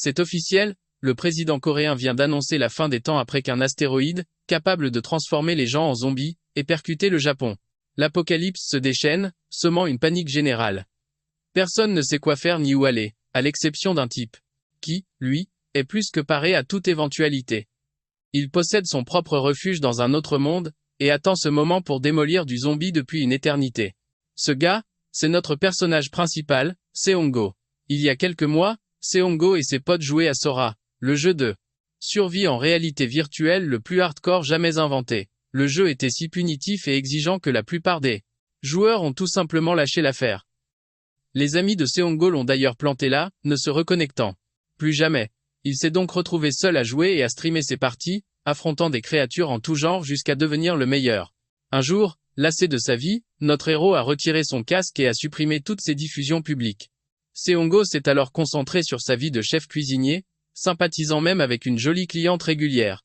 C'est officiel, le président coréen vient d'annoncer la fin des temps après qu'un astéroïde, capable de transformer les gens en zombies, ait percuté le Japon. L'apocalypse se déchaîne, semant une panique générale. Personne ne sait quoi faire ni où aller, à l'exception d'un type, qui, lui, est plus que paré à toute éventualité. Il possède son propre refuge dans un autre monde, et attend ce moment pour démolir du zombie depuis une éternité. Ce gars, c'est notre personnage principal, Seongo. Il y a quelques mois, Seongo et ses potes jouaient à Sora, le jeu de survie en réalité virtuelle le plus hardcore jamais inventé. Le jeu était si punitif et exigeant que la plupart des joueurs ont tout simplement lâché l'affaire. Les amis de Seongo l'ont d'ailleurs planté là, ne se reconnectant plus jamais. Il s'est donc retrouvé seul à jouer et à streamer ses parties, affrontant des créatures en tout genre jusqu'à devenir le meilleur. Un jour, lassé de sa vie, notre héros a retiré son casque et a supprimé toutes ses diffusions publiques. Seongo s'est alors concentré sur sa vie de chef cuisinier, sympathisant même avec une jolie cliente régulière.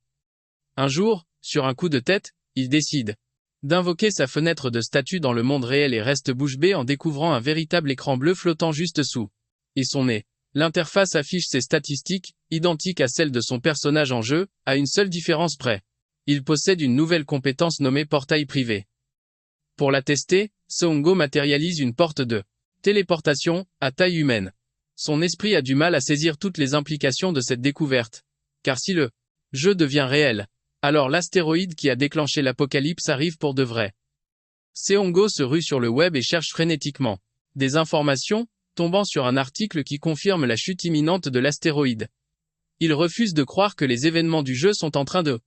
Un jour, sur un coup de tête, il décide d'invoquer sa fenêtre de statut dans le monde réel et reste bouche bée en découvrant un véritable écran bleu flottant juste sous et son nez. L'interface affiche ses statistiques, identiques à celles de son personnage en jeu, à une seule différence près. Il possède une nouvelle compétence nommée portail privé. Pour la tester, Seongo matérialise une porte de téléportation, à taille humaine. Son esprit a du mal à saisir toutes les implications de cette découverte. Car si le jeu devient réel, alors l'astéroïde qui a déclenché l'apocalypse arrive pour de vrai. Seongo se rue sur le web et cherche frénétiquement des informations, tombant sur un article qui confirme la chute imminente de l'astéroïde. Il refuse de croire que les événements du jeu sont en train de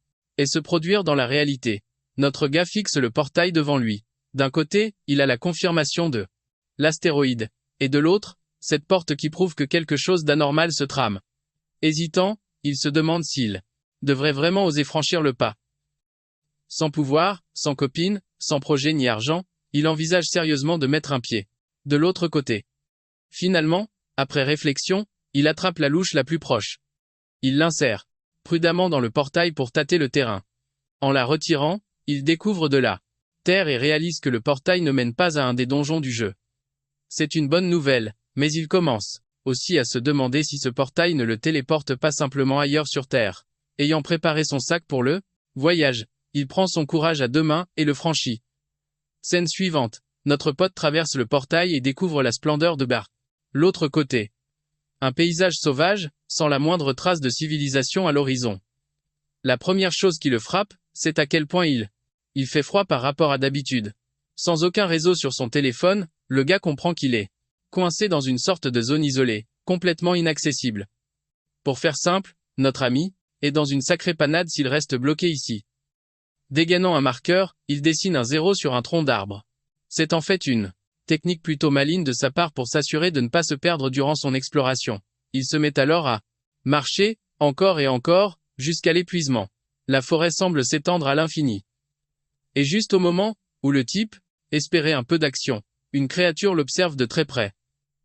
se produire dans la réalité. Notre gars fixe le portail devant lui. D'un côté, il a la confirmation de l'astéroïde, et de l'autre, cette porte qui prouve que quelque chose d'anormal se trame. Hésitant, il se demande s'il devrait vraiment oser franchir le pas. Sans pouvoir, sans copine, sans projet ni argent, il envisage sérieusement de mettre un pied de l'autre côté. Finalement, après réflexion, il attrape la louche la plus proche. Il l'insère prudemment dans le portail pour tâter le terrain. En la retirant, il découvre de la terre et réalise que le portail ne mène pas à un des donjons du jeu. C'est une bonne nouvelle, mais il commence aussi à se demander si ce portail ne le téléporte pas simplement ailleurs sur Terre. Ayant préparé son sac pour le voyage, il prend son courage à deux mains et le franchit. Scène suivante. Notre pote traverse le portail et découvre la splendeur de l'autre côté. Un paysage sauvage, sans la moindre trace de civilisation à l'horizon. La première chose qui le frappe, c'est à quel point il fait froid par rapport à d'habitude. Sans aucun réseau sur son téléphone, le gars comprend qu'il est coincé dans une sorte de zone isolée, complètement inaccessible. Pour faire simple, notre ami est dans une sacrée panade s'il reste bloqué ici. Dégainant un marqueur, il dessine un 0 sur un tronc d'arbre. C'est en fait une technique plutôt maligne de sa part pour s'assurer de ne pas se perdre durant son exploration. Il se met alors à marcher, encore et encore, jusqu'à l'épuisement. La forêt semble s'étendre à l'infini. Et juste au moment où le type espérait un peu d'action, une créature l'observe de très près.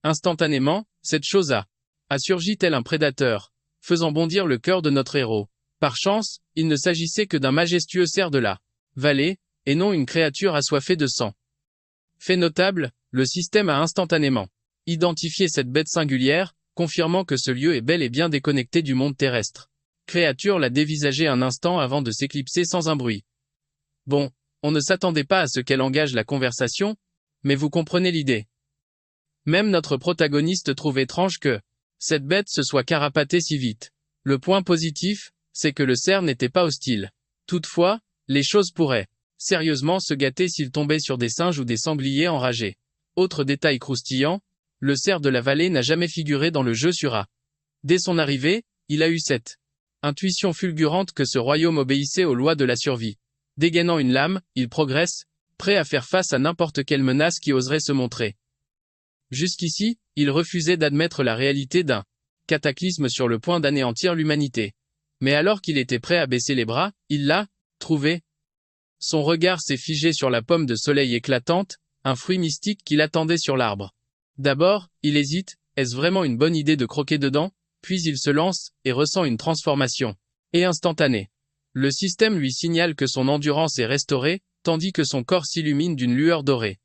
Instantanément, cette chose a surgi tel un prédateur, faisant bondir le cœur de notre héros. Par chance, il ne s'agissait que d'un majestueux cerf de la vallée, et non une créature assoiffée de sang. Fait notable, le système a instantanément identifié cette bête singulière, confirmant que ce lieu est bel et bien déconnecté du monde terrestre. Créature l'a dévisagé un instant avant de s'éclipser sans un bruit. Bon, on ne s'attendait pas à ce qu'elle engage la conversation, mais vous comprenez l'idée. Même notre protagoniste trouve étrange que cette bête se soit carapatée si vite. Le point positif, c'est que le cerf n'était pas hostile. Toutefois, les choses pourraient sérieusement se gâter s'il tombait sur des singes ou des sangliers enragés. Autre détail croustillant, le cerf de la vallée n'a jamais figuré dans le jeu sur A. Dès son arrivée, il a eu cette intuition fulgurante que ce royaume obéissait aux lois de la survie. Dégainant une lame, il progresse, prêt à faire face à n'importe quelle menace qui oserait se montrer. Jusqu'ici, il refusait d'admettre la réalité d'un cataclysme sur le point d'anéantir l'humanité. Mais alors qu'il était prêt à baisser les bras, il l'a trouvé. Son regard s'est figé sur la pomme de soleil éclatante, un fruit mystique qu'il attendait sur l'arbre. D'abord, il hésite, est-ce vraiment une bonne idée de croquer dedans? Puis il se lance, et ressent une transformation instantanée. Le système lui signale que son endurance est restaurée, tandis que son corps s'illumine d'une lueur dorée.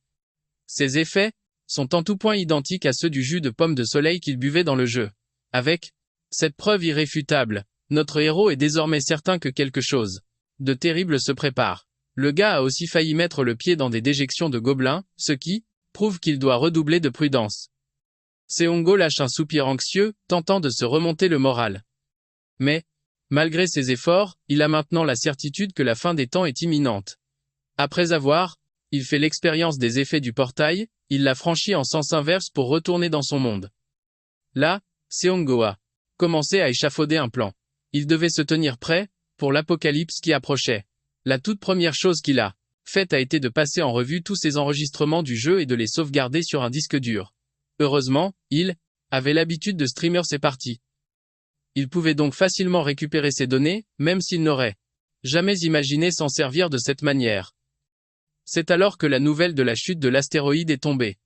Ces effets sont en tout point identiques à ceux du jus de pomme de soleil qu'il buvait dans le jeu. Avec Cette preuve irréfutable, notre héros est désormais certain que quelque chose de terrible se prépare. Le gars a aussi failli mettre le pied dans des déjections de gobelins, ce qui prouve qu'il doit redoubler de prudence. Seongo lâche un soupir anxieux, tentant de se remonter le moral. Mais, malgré ses efforts, il a maintenant la certitude que la fin des temps est imminente. Après avoir, il fait l'expérience des effets du portail, il l'a franchi en sens inverse pour retourner dans son monde. Là, Seongo a commencé à échafauder un plan. Il devait se tenir prêt pour l'apocalypse qui approchait. La toute première chose qu'il a faite a été de passer en revue tous ses enregistrements du jeu et de les sauvegarder sur un disque dur. Heureusement, il avait l'habitude de streamer ses parties. Il pouvait donc facilement récupérer ces données, même s'il n'aurait jamais imaginé s'en servir de cette manière. C'est alors que la nouvelle de la chute de l'astéroïde est tombée.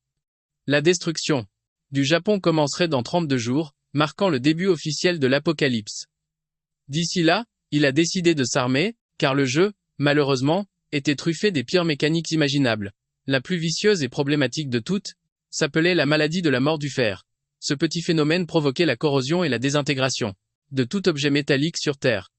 La destruction du Japon commencerait dans 32 jours, marquant le début officiel de l'apocalypse. D'ici là, il a décidé de s'armer, car le jeu, malheureusement, était truffé des pires mécaniques imaginables. La plus vicieuse et problématique de toutes s'appelait la maladie de la mort du fer. Ce petit phénomène provoquait la corrosion et la désintégration de tout objet métallique sur Terre.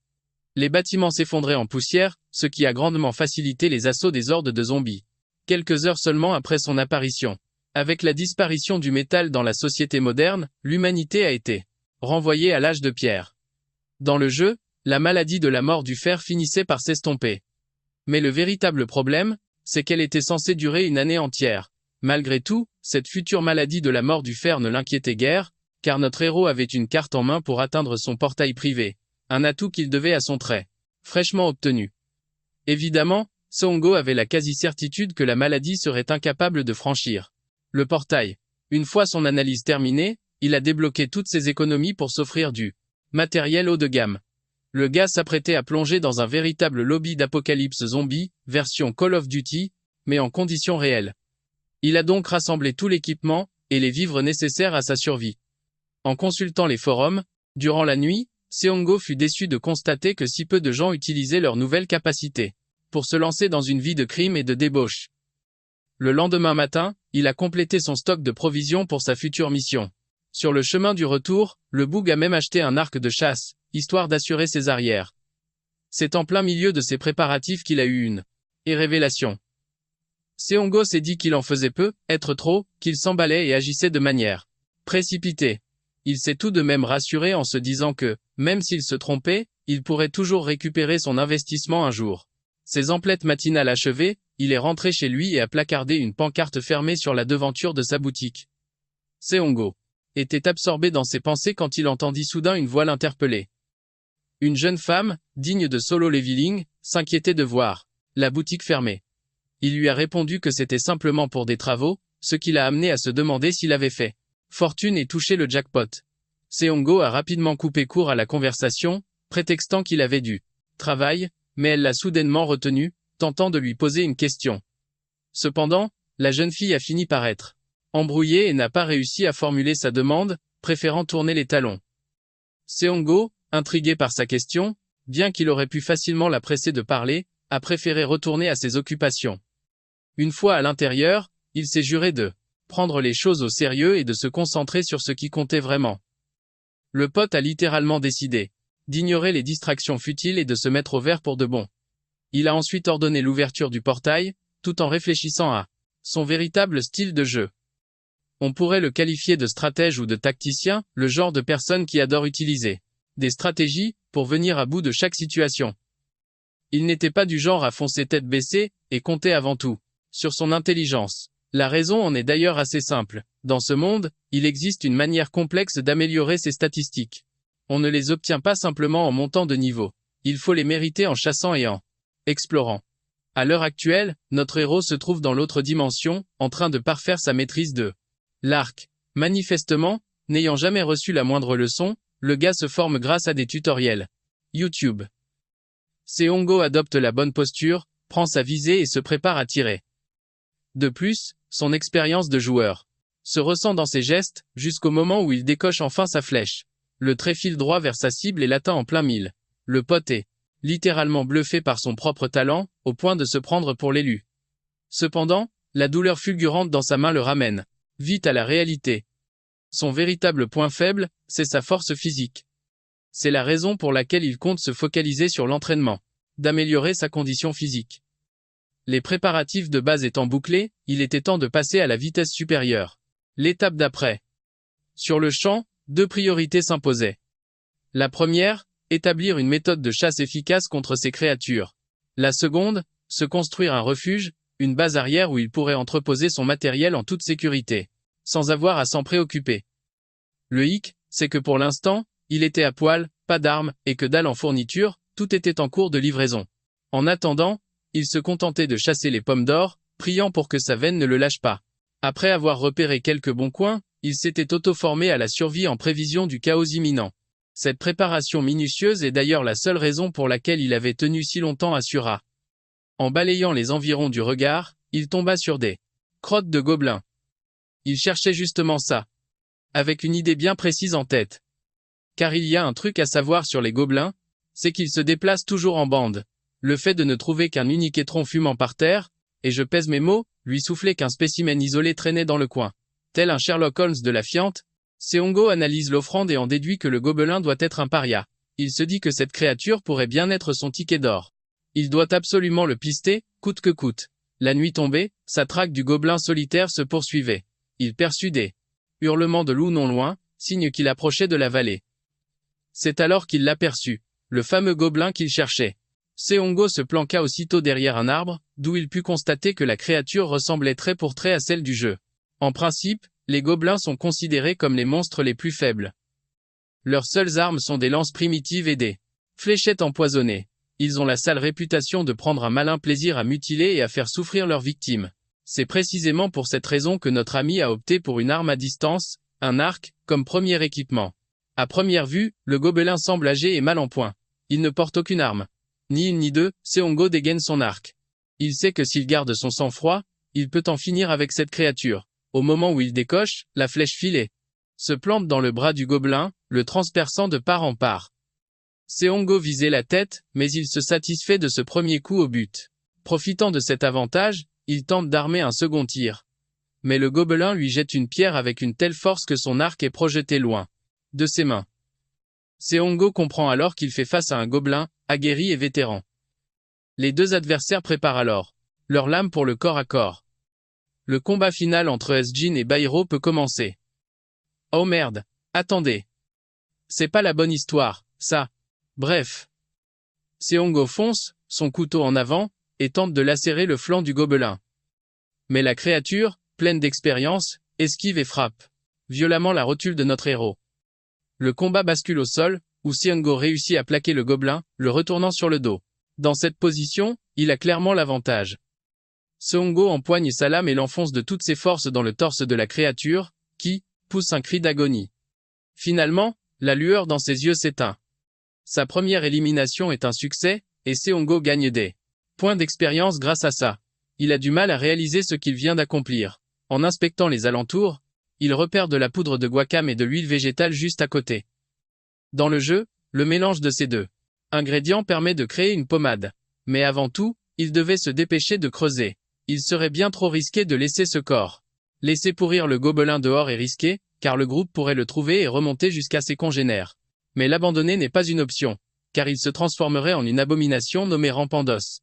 Les bâtiments s'effondraient en poussière, ce qui a grandement facilité les assauts des hordes de zombies. Quelques heures seulement après son apparition. Avec la disparition du métal dans la société moderne, l'humanité a été renvoyée à l'âge de pierre. Dans le jeu, la maladie de la mort du fer finissait par s'estomper. Mais le véritable problème, c'est qu'elle était censée durer une année entière. Malgré tout, cette future maladie de la mort du fer ne l'inquiétait guère, car notre héros avait une carte en main pour atteindre son portail privé, un atout qu'il devait à son trait fraîchement obtenu. Évidemment, Seongo avait la quasi-certitude que la maladie serait incapable de franchir le portail. Une fois son analyse terminée, il a débloqué toutes ses économies pour s'offrir du matériel haut de gamme. Le gars s'apprêtait à plonger dans un véritable lobby d'apocalypse zombie, version Call of Duty, mais en conditions réelles. Il a donc rassemblé tout l'équipement et les vivres nécessaires à sa survie. En consultant les forums, durant la nuit, Seongo fut déçu de constater que si peu de gens utilisaient leurs nouvelles capacités pour se lancer dans une vie de crime et de débauche. Le lendemain matin, il a complété son stock de provisions pour sa future mission. Sur le chemin du retour, le boug a même acheté un arc de chasse, histoire d'assurer ses arrières. C'est en plein milieu de ses préparatifs qu'il a eu une révélation. Seongo s'est dit qu'il en faisait peu, être trop, qu'il s'emballait et agissait de manière précipitée. Il s'est tout de même rassuré en se disant que, même s'il se trompait, il pourrait toujours récupérer son investissement un jour. Ses emplettes matinales achevées, il est rentré chez lui et a placardé une pancarte fermée sur la devanture de sa boutique. Seongo était absorbé dans ses pensées quand il entendit soudain une voix l'interpeller. Une jeune femme, digne de Solo Leveling, s'inquiétait de voir la boutique fermée. Il lui a répondu que c'était simplement pour des travaux, ce qui l'a amené à se demander s'il avait fait fortune et touché le jackpot. Seongo a rapidement coupé court à la conversation, prétextant qu'il avait du travail, mais elle l'a soudainement retenu, tentant de lui poser une question. Cependant, la jeune fille a fini par être embrouillée et n'a pas réussi à formuler sa demande, préférant tourner les talons. Seongo, intrigué par sa question, bien qu'il aurait pu facilement la presser de parler, a préféré retourner à ses occupations. Une fois à l'intérieur, il s'est juré de prendre les choses au sérieux et de se concentrer sur ce qui comptait vraiment. Le pote a littéralement décidé d'ignorer les distractions futiles et de se mettre au vert pour de bon. Il a ensuite ordonné l'ouverture du portail, tout en réfléchissant à son véritable style de jeu. On pourrait le qualifier de stratège ou de tacticien, le genre de personne qui adore utiliser des stratégies pour venir à bout de chaque situation. Il n'était pas du genre à foncer tête baissée et compter avant tout sur son intelligence. La raison en est d'ailleurs assez simple. Dans ce monde, il existe une manière complexe d'améliorer ses statistiques. On ne les obtient pas simplement en montant de niveau. Il faut les mériter en chassant et en explorant. À l'heure actuelle, notre héros se trouve dans l'autre dimension, en train de parfaire sa maîtrise de l'arc. Manifestement, n'ayant jamais reçu la moindre leçon, le gars se forme grâce à des tutoriels YouTube. Seongo adopte la bonne posture, prend sa visée et se prépare à tirer. De plus, son expérience de joueur se ressent dans ses gestes, jusqu'au moment où il décoche enfin sa flèche. Le trait file droit vers sa cible et l'atteint en plein mille. Le pote est littéralement bluffé par son propre talent, au point de se prendre pour l'élu. Cependant, la douleur fulgurante dans sa main le ramène vite à la réalité. Son véritable point faible, c'est sa force physique. C'est la raison pour laquelle il compte se focaliser sur l'entraînement, d'améliorer sa condition physique. Les préparatifs de base étant bouclés, il était temps de passer à la vitesse supérieure. L'étape d'après. Sur le champ, 2 priorités s'imposaient. La première, établir une méthode de chasse efficace contre ces créatures. La seconde, se construire un refuge, une base arrière où il pourrait entreposer son matériel en toute sécurité, sans avoir à s'en préoccuper. Le hic, c'est que pour l'instant, il était à poil, pas d'armes, et que dalle en fourniture, tout était en cours de livraison. En attendant, il se contentait de chasser les pommes d'or, priant pour que sa veine ne le lâche pas. Après avoir repéré quelques bons coins, il s'était auto-formé à la survie en prévision du chaos imminent. Cette préparation minutieuse est d'ailleurs la seule raison pour laquelle il avait tenu si longtemps à Sura. En balayant les environs du regard, il tomba sur des crottes de gobelins. Il cherchait justement ça, avec une idée bien précise en tête. Car il y a un truc à savoir sur les gobelins, c'est qu'ils se déplacent toujours en bande. Le fait de ne trouver qu'un unique étron fumant par terre, et je pèse mes mots, lui souffler qu'un spécimen isolé traînait dans le coin. Tel un Sherlock Holmes de la fiente, Seongo analyse l'offrande et en déduit que le gobelin doit être un paria. Il se dit que cette créature pourrait bien être son ticket d'or. Il doit absolument le pister, coûte que coûte. La nuit tombée, sa traque du gobelin solitaire se poursuivait. Il perçut des hurlements de loup non loin, signe qu'il approchait de la vallée. C'est alors qu'il l'aperçut, le fameux gobelin qu'il cherchait. Seongo se planqua aussitôt derrière un arbre, d'où il put constater que la créature ressemblait trait pour trait à celle du jeu. En principe, les gobelins sont considérés comme les monstres les plus faibles. Leurs seules armes sont des lances primitives et des fléchettes empoisonnées. Ils ont la sale réputation de prendre un malin plaisir à mutiler et à faire souffrir leurs victimes. C'est précisément pour cette raison que notre ami a opté pour une arme à distance, un arc, comme premier équipement. À première vue, le gobelin semble âgé et mal en point. Il ne porte aucune arme. Ni une ni deux, Seongo dégaine son arc. Il sait que s'il garde son sang-froid, il peut en finir avec cette créature. Au moment où il décoche, la flèche filée se plante dans le bras du gobelin, le transperçant de part en part. Seongo visait la tête, mais il se satisfait de ce premier coup au but. Profitant de cet avantage, il tente d'armer un second tir. Mais le gobelin lui jette une pierre avec une telle force que son arc est projeté loin de ses mains. Seongo comprend alors qu'il fait face à un gobelin, aguerri et vétéran. Les deux adversaires préparent alors leurs lames pour le corps à corps. Le combat final entre Esjin et Bairo peut commencer. Oh merde, attendez. C'est pas la bonne histoire, ça. Bref. Seongo fonce, son couteau en avant, et tente de lacérer le flanc du gobelin. Mais la créature, pleine d'expérience, esquive et frappe violemment la rotule de notre héros. Le combat bascule au sol, où Seongo réussit à plaquer le gobelin, le retournant sur le dos. Dans cette position, il a clairement l'avantage. Seongo empoigne sa lame et l'enfonce de toutes ses forces dans le torse de la créature, qui pousse un cri d'agonie. Finalement, la lueur dans ses yeux s'éteint. Sa première élimination est un succès, et Seongo gagne des points d'expérience grâce à ça. Il a du mal à réaliser ce qu'il vient d'accomplir. En inspectant les alentours, il repère de la poudre de guacam et de l'huile végétale juste à côté. Dans le jeu, le mélange de ces deux ingrédients permet de créer une pommade. Mais avant tout, il devait se dépêcher de creuser. Il serait bien trop risqué de laisser ce corps. Laisser pourrir le gobelin dehors est risqué, car le groupe pourrait le trouver et remonter jusqu'à ses congénères. Mais l'abandonner n'est pas une option, car il se transformerait en une abomination nommée Rampandos.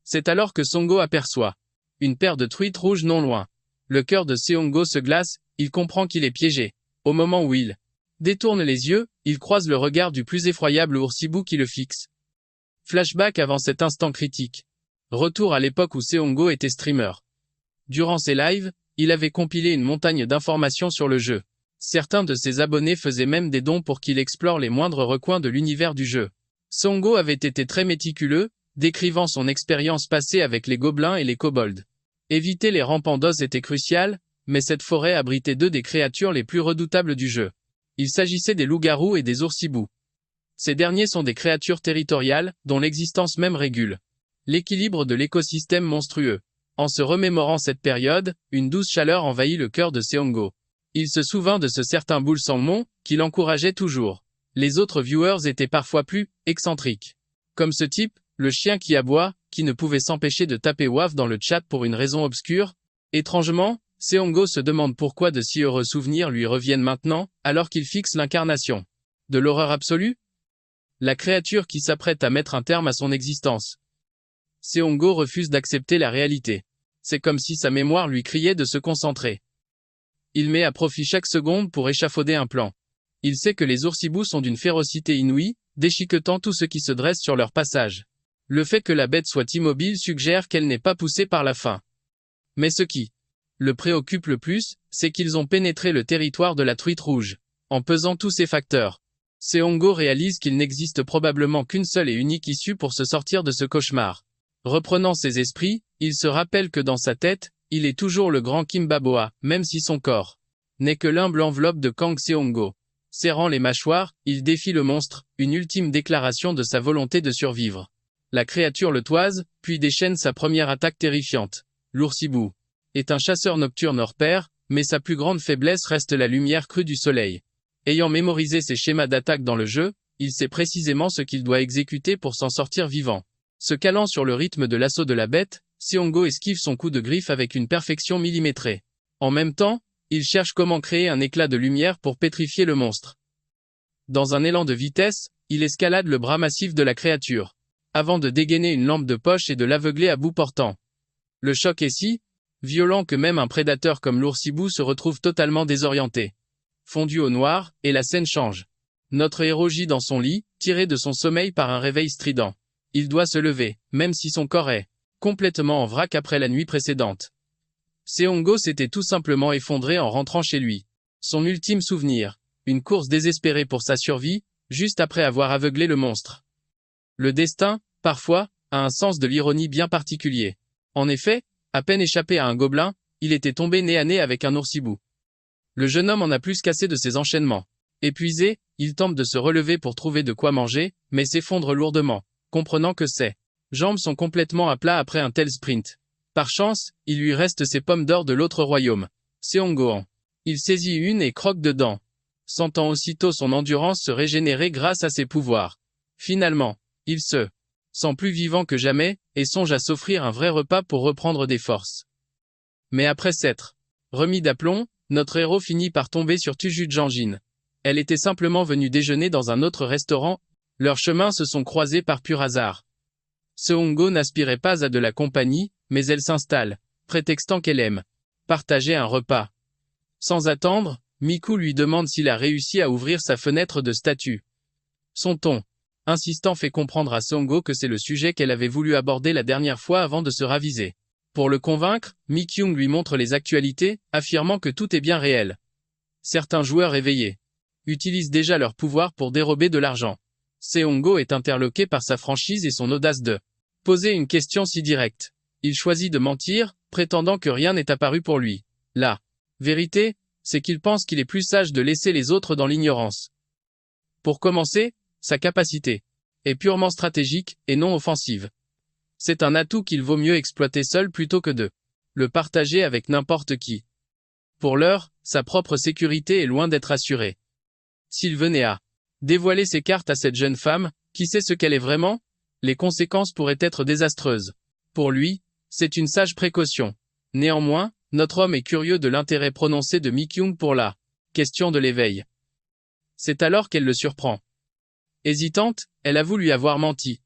C'est alors que Songo aperçoit une paire de truites rouges non loin. Le cœur de Seongo se glace, il comprend qu'il est piégé. Au moment où il détourne les yeux, il croise le regard du plus effroyable oursibou qui le fixe. Flashback avant cet instant critique. Retour à l'époque où Seongo était streamer. Durant ses lives, il avait compilé une montagne d'informations sur le jeu. Certains de ses abonnés faisaient même des dons pour qu'il explore les moindres recoins de l'univers du jeu. Seongo avait été très méticuleux, décrivant son expérience passée avec les gobelins et les kobolds. Éviter les Rampandos était crucial, mais cette forêt abritait deux des créatures les plus redoutables du jeu. Il s'agissait des loups-garous et des oursibous. Ces derniers sont des créatures territoriales, dont l'existence même régule l'équilibre de l'écosystème monstrueux. En se remémorant cette période, une douce chaleur envahit le cœur de Seongo. Il se souvint de ce certain Bull Sangmon, qui l'encourageait toujours. Les autres viewers étaient parfois plus excentriques. Comme ce type, le chien qui aboie, qui ne pouvait s'empêcher de taper waf dans le chat pour une raison obscure. Étrangement, Seongo se demande pourquoi de si heureux souvenirs lui reviennent maintenant, alors qu'il fixe l'incarnation De l'horreur absolue? La créature qui s'apprête à mettre un terme à son existence. Seongo refuse d'accepter la réalité. C'est comme si sa mémoire lui criait de se concentrer. Il met à profit chaque seconde pour échafauder un plan. Il sait que les oursibous sont d'une férocité inouïe, déchiquetant tout ce qui se dresse sur leur passage. Le fait que la bête soit immobile suggère qu'elle n'est pas poussée par la faim. Mais ce qui le préoccupe le plus, c'est qu'ils ont pénétré le territoire de la truite rouge. En pesant tous ces facteurs, Seongo réalise qu'il n'existe probablement qu'une seule et unique issue pour se sortir de ce cauchemar. Reprenant ses esprits, il se rappelle que dans sa tête, il est toujours le grand Kimbaboa, même si son corps n'est que l'humble enveloppe de Kang Seongo. Serrant les mâchoires, il défie le monstre, une ultime déclaration de sa volonté de survivre. La créature le toise, puis déchaîne sa première attaque terrifiante. L'oursibou est un chasseur nocturne hors pair, mais sa plus grande faiblesse reste la lumière crue du soleil. Ayant mémorisé ses schémas d'attaque dans le jeu, il sait précisément ce qu'il doit exécuter pour s'en sortir vivant. Se calant sur le rythme de l'assaut de la bête, Seongo esquive son coup de griffe avec une perfection millimétrée. En même temps, il cherche comment créer un éclat de lumière pour pétrifier le monstre. Dans un élan de vitesse, il escalade le bras massif de la créature, avant de dégainer une lampe de poche et de l'aveugler à bout portant. Le choc est si violent que même un prédateur comme l'oursibou se retrouve totalement désorienté. Fondu au noir, et la scène change. Notre héros gît dans son lit, tiré de son sommeil par un réveil strident. Il doit se lever, même si son corps est complètement en vrac après la nuit précédente. Seongo s'était tout simplement effondré en rentrant chez lui. Son ultime souvenir, une course désespérée pour sa survie, juste après avoir aveuglé le monstre. Le destin, parfois, a un sens de l'ironie bien particulier. En effet, à peine échappé à un gobelin, il était tombé nez à nez avec un oursibou. Le jeune homme en a plus qu'assez de ses enchaînements. Épuisé, il tente de se relever pour trouver de quoi manger, mais s'effondre lourdement, comprenant que ses jambes sont complètement à plat après un tel sprint. Par chance, il lui reste ses pommes d'or de l'autre royaume. Seongohan. Il saisit une et croque dedans, sentant aussitôt son endurance se régénérer grâce à ses pouvoirs. Finalement, il se sent plus vivant que jamais, et songe à s'offrir un vrai repas pour reprendre des forces. Mais après s'être remis d'aplomb, notre héros finit par tomber sur Tuju Janjin. Elle était simplement venue déjeuner dans un autre restaurant, leurs chemins se sont croisés par pur hasard. Seongo n'aspirait pas à de la compagnie, mais elle s'installe, prétextant qu'elle aime partager un repas. Sans attendre, Miku lui demande s'il a réussi à ouvrir sa fenêtre de statue. Son ton insistant fait comprendre à Seongo que c'est le sujet qu'elle avait voulu aborder la dernière fois avant de se raviser. Pour le convaincre, Mi-kyung lui montre les actualités, affirmant que tout est bien réel. Certains joueurs éveillés utilisent déjà leur pouvoir pour dérober de l'argent. Seongo est interloqué par sa franchise et son audace de poser une question si directe. Il choisit de mentir, prétendant que rien n'est apparu pour lui. La vérité, c'est qu'il pense qu'il est plus sage de laisser les autres dans l'ignorance. Pour commencer, sa capacité est purement stratégique et non offensive. C'est un atout qu'il vaut mieux exploiter seul plutôt que de le partager avec n'importe qui. Pour l'heure, sa propre sécurité est loin d'être assurée. S'il venait à dévoiler ses cartes à cette jeune femme, qui sait ce qu'elle est vraiment? Les conséquences pourraient être désastreuses. Pour lui, c'est une sage précaution. Néanmoins, notre homme est curieux de l'intérêt prononcé de Mi-kyung pour la question de l'éveil. C'est alors qu'elle le surprend. Hésitante, elle avoue lui avoir menti.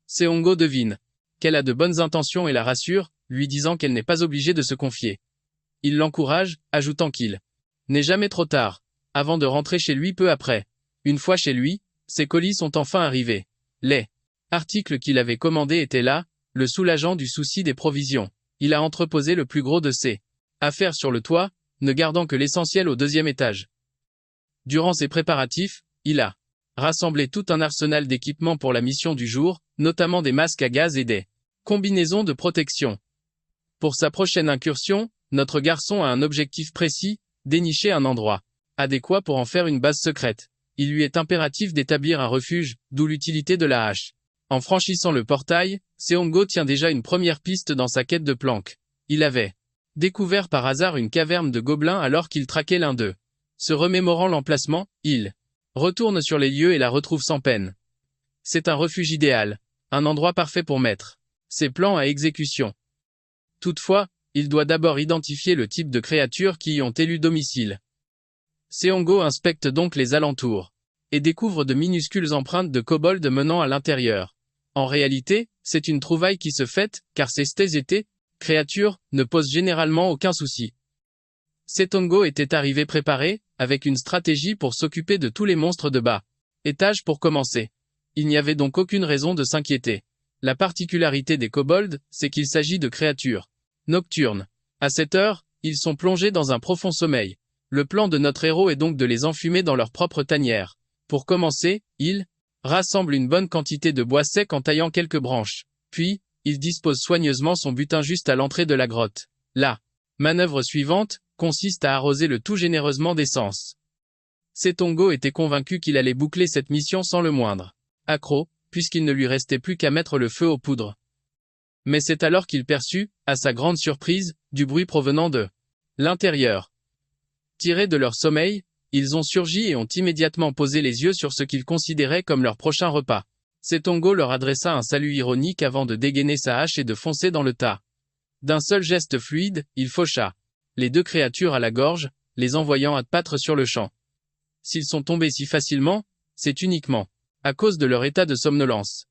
Seongo devine qu'elle a de bonnes intentions et la rassure, lui disant qu'elle n'est pas obligée de se confier. Il l'encourage, ajoutant qu'il n'est jamais trop tard, avant de rentrer chez lui peu après. Une fois chez lui, ses colis sont enfin arrivés. Les articles qu'il avait commandés étaient là, le soulageant du souci des provisions. Il a entreposé le plus gros de ses affaires sur le toit, ne gardant que l'essentiel au deuxième étage. Durant ses préparatifs, il a rassemblé tout un arsenal d'équipements pour la mission du jour, notamment des masques à gaz et des combinaisons de protection. Pour sa prochaine incursion, notre garçon a un objectif précis, dénicher un endroit adéquat pour en faire une base secrète. Il lui est impératif d'établir un refuge, d'où l'utilité de la hache. En franchissant le portail, Seongo tient déjà une première piste dans sa quête de planques. Il avait découvert par hasard une caverne de gobelins alors qu'il traquait l'un d'eux. Se remémorant l'emplacement, il retourne sur les lieux et la retrouve sans peine. C'est un refuge idéal, un endroit parfait pour mettre ses plans à exécution. Toutefois, il doit d'abord identifier le type de créatures qui y ont élu domicile. Seongo inspecte donc les alentours. et découvrent de minuscules empreintes de kobolds menant à l'intérieur. En réalité, c'est une trouvaille qui se fête, car ces STZT, créatures, ne posent généralement aucun souci. Setongo était arrivé préparé, avec une stratégie pour s'occuper de tous les monstres de bas étage pour commencer. Il n'y avait donc aucune raison de s'inquiéter. La particularité des kobolds, c'est qu'il s'agit de créatures nocturnes. À cette heure, ils sont plongés dans un profond sommeil. Le plan de notre héros est donc de les enfumer dans leur propre tanière. Pour commencer, il rassemble une bonne quantité de bois sec en taillant quelques branches. Puis, il dispose soigneusement son butin juste à l'entrée de la grotte. La manœuvre suivante consiste à arroser le tout généreusement d'essence. Setongo était convaincu qu'il allait boucler cette mission sans le moindre accroc, puisqu'il ne lui restait plus qu'à mettre le feu aux poudres. Mais c'est alors qu'il perçut, à sa grande surprise, du bruit provenant de l'intérieur. Tirés de leur sommeil, ils ont surgi et ont immédiatement posé les yeux sur ce qu'ils considéraient comme leur prochain repas. Setongo leur adressa un salut ironique avant de dégainer sa hache et de foncer dans le tas. D'un seul geste fluide, il faucha les deux créatures à la gorge, les envoyant à battre sur le champ. S'ils sont tombés si facilement, c'est uniquement à cause de leur état de somnolence.